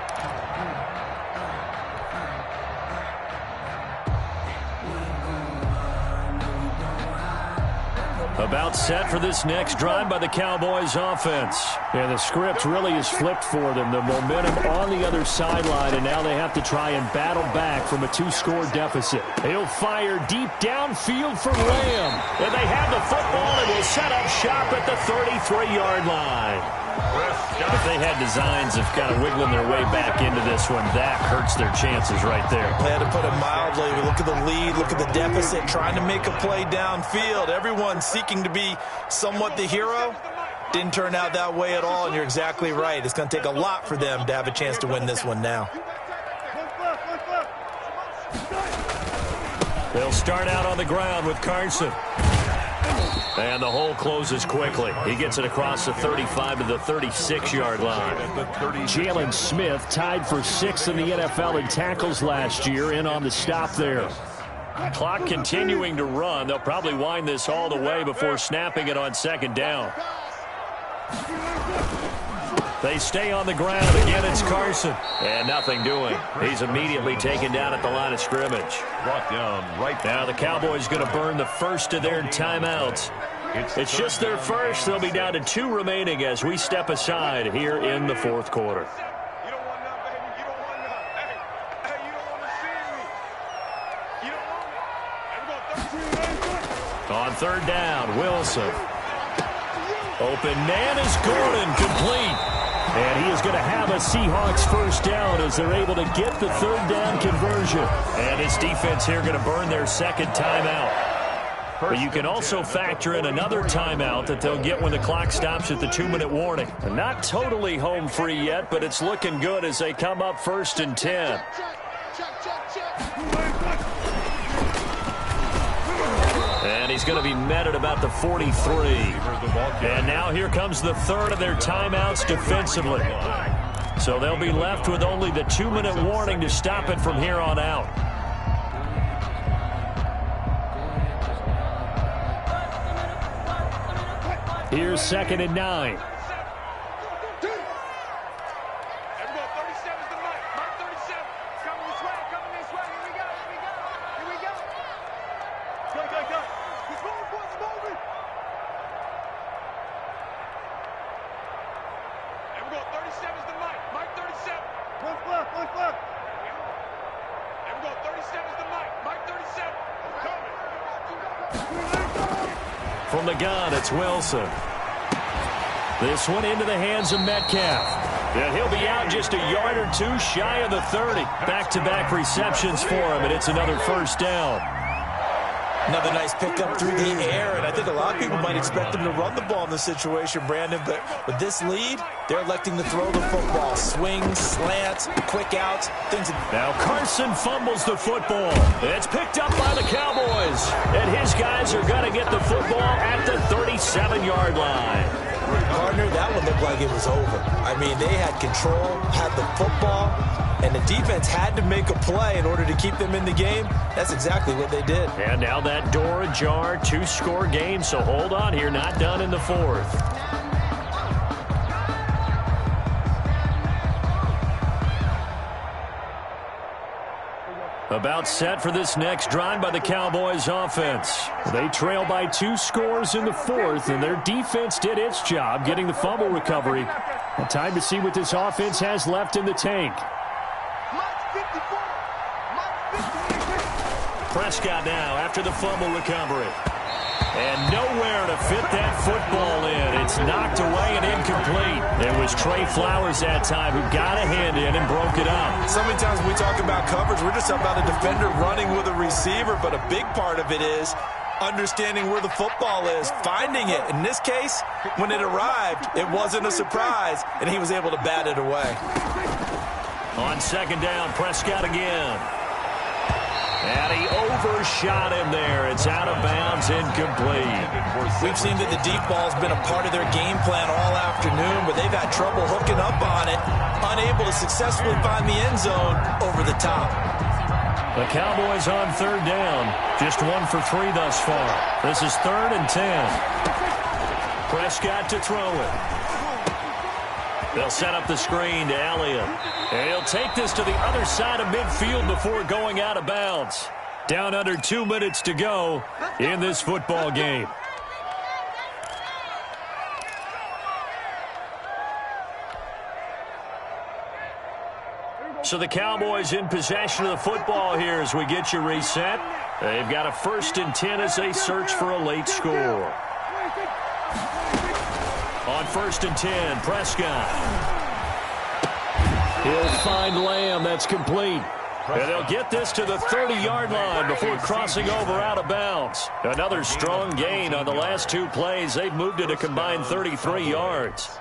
[SPEAKER 2] About set for this next drive by the Cowboys offense. And the script really is flipped for them. The momentum on the other sideline, and now they have to try and battle back from a 2-score deficit. He'll fire deep downfield for Lamb. And they have the football and will set up shop at the 33-yard line. If they had designs of kind of wiggling their way back into this one, that hurts their chances right there.
[SPEAKER 4] They had to put it mildly. Look at the lead, look at the deficit, trying to make a play downfield. Everyone seeking to be somewhat the hero. Didn't turn out that way at all, and you're exactly right. It's going to take a lot for them to have a chance to win this one now.
[SPEAKER 2] They'll start out on the ground with Carson. And the hole closes quickly. He gets it across the 35 to the 36-yard line. Jalen Smith tied for 6th in the NFL in tackles last year, in on the stop there. Clock continuing to run. They'll probably wind this all the way before snapping it on second down. They stay on the ground. Again, it's Carson. And nothing doing. He's immediately taken down at the line of scrimmage.
[SPEAKER 3] Brought down right
[SPEAKER 2] now. The Cowboys going to burn the first of their timeouts. It's just their first. They'll be down to 2 remaining as we step aside here in the fourth quarter.
[SPEAKER 6] You don't want none, baby. You don't want none. Hey, you don't want to see me. You don't want it.
[SPEAKER 2] On third down, Wilson. Open man is Gordon, complete. And he is going to have a Seahawks first down as they're able to get the third down conversion. And his defense here going to burn their second timeout. But you can also factor in another timeout that they'll get when the clock stops at the 2-minute warning. Not totally home free yet, but it's looking good as they come up 1st and 10. And he's going to be met at about the 43. And now here comes the third of their timeouts defensively. So they'll be left with only the 2-minute warning to stop it from here on out. Here's 2nd and 9. From the gun, it's Wilson. This one into the hands of Metcalf. And he'll be out just a yard or 2 shy of the 30. Back-to-back receptions for him, and it's another first down.
[SPEAKER 4] Another nice pickup through the air, and I think a lot of people might expect him to run the ball in this situation, Brandon, but with this lead, they're electing to throw the football. Swings, slants, quick outs, things.
[SPEAKER 2] Now Carson fumbles the football. It's picked up by the Cowboys, and his guys are going to get the football at the 37-yard line.
[SPEAKER 4] Gardner, that one looked like it was over. I mean, they had control, had the football, and the defense had to make a play in order to keep them in the game. That's exactly what they did.
[SPEAKER 2] And now that door ajar, 2-score game, so hold on here, not done in the fourth. About set for this next drive by the Cowboys offense. They trail by 2 scores in the fourth, and their defense did its job getting the fumble recovery. Time to see what this offense has left in the tank. Prescott now after the fumble recovery. And nowhere to fit that football in. It's knocked away and incomplete. It was Trey Flowers that time who got a hand in and broke it up.
[SPEAKER 7] So many times when we talk about coverage, we're just about a defender running with a receiver, but a big part of it is understanding where the football is, finding it. In this case, when it arrived, it wasn't a surprise, and he was able to bat it away.
[SPEAKER 2] On second down, Prescott again. And he overshot him there. It's out of bounds, incomplete.
[SPEAKER 7] We've seen that the deep ball's been a part of their game plan all afternoon, but they've had trouble hooking up on it, unable to successfully find the end zone over the top.
[SPEAKER 2] The Cowboys on third down. Just 1 for 3 thus far. This is 3rd and 10. Prescott to throw it. They'll set up the screen to Elliott. And he'll take this to the other side of midfield before going out of bounds. Down under 2 minutes to go in this football game. So the Cowboys in possession of the football here as we get you reset. They've got a 1st and 10 as they search for a late score. On 1st and 10, Prescott. He'll find Lamb. That's complete. And they'll get this to the 30-yard line before crossing over out of bounds. Another strong gain on the last 2 plays. They've moved it a combined 33 yards.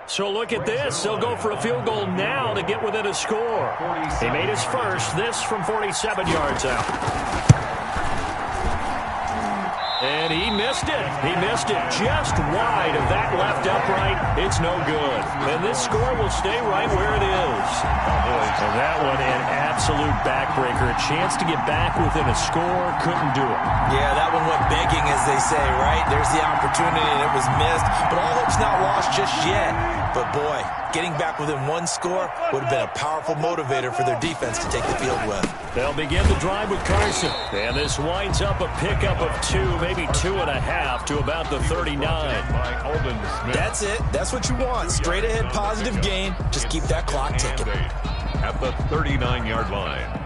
[SPEAKER 2] So look at this. They'll go for a field goal now to get within a score. He made his first. This from 47 yards out. And he missed it. He missed it just wide of that left upright. It's no good. And this score will stay right where it is. And that one an absolute backbreaker. A chance to get back within a score. Couldn't do it.
[SPEAKER 4] Yeah, that one went begging, as they say, right? There's the opportunity, and it was missed. But all hope's not lost just yet. But, boy, getting back within 1 score would have been a powerful motivator for their defense to take the field with.
[SPEAKER 2] They'll begin the drive with Carson. And this winds up a pickup of 2, maybe 2.5 to about the 39.
[SPEAKER 4] That's it. That's what you want. Straight ahead positive gain. Just keep that clock ticking.
[SPEAKER 3] At the 39-yard line.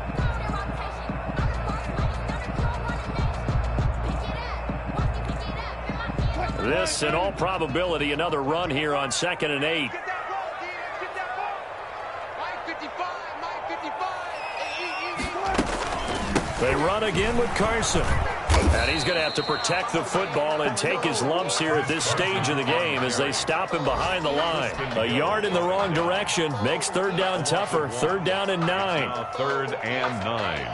[SPEAKER 2] This, in all probability, another run here on 2nd and 8. They run again with Carson. And he's going to have to protect the football and take his lumps here at this stage of the game as they stop him behind the line. A yard in the wrong direction makes 3rd down tougher. 3rd down and 9.
[SPEAKER 3] 3rd and 9.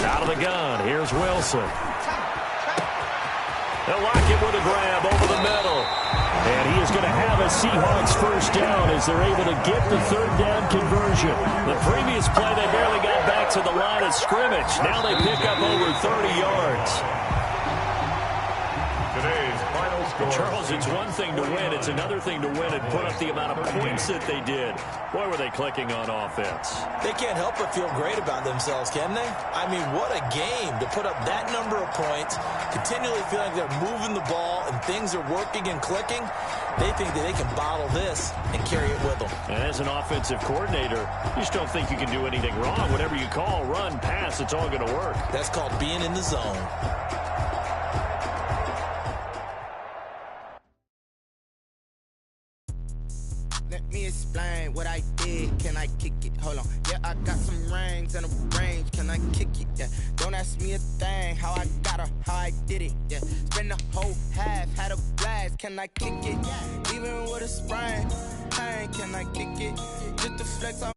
[SPEAKER 2] Out of the gun, here's Wilson. They'll lock it with a grab over the middle. And he is going to have a Seahawks 1st down as they're able to get the 3rd down conversion. The previous play, they barely got back to the line of scrimmage. Now they pick up over 30 yards.
[SPEAKER 3] Today's final score.
[SPEAKER 2] Charles, it's one thing to win. It's another thing to win and put up the amount of points that they did. Boy, were they clicking on offense.
[SPEAKER 4] They can't help but feel great about themselves, can they? I mean, what a game to put up that number of points, continually feeling like they're moving the ball and things are working and clicking. They think that they can bottle this and carry it with them.
[SPEAKER 2] And as an offensive coordinator, you just don't think you can do anything wrong. Whatever you call, run, pass, it's all going to work.
[SPEAKER 4] That's called being in the zone.
[SPEAKER 8] Let me explain what I did. Can I kick it? Hold on. Yeah, I got some rings and a range. Can I kick it? Yeah. Don't ask me a thing. How I got her, how I did it. Yeah. Spend the whole half, had a blast. Can I kick it? Even with a sprain, pain. Can I kick it? Just to flex on.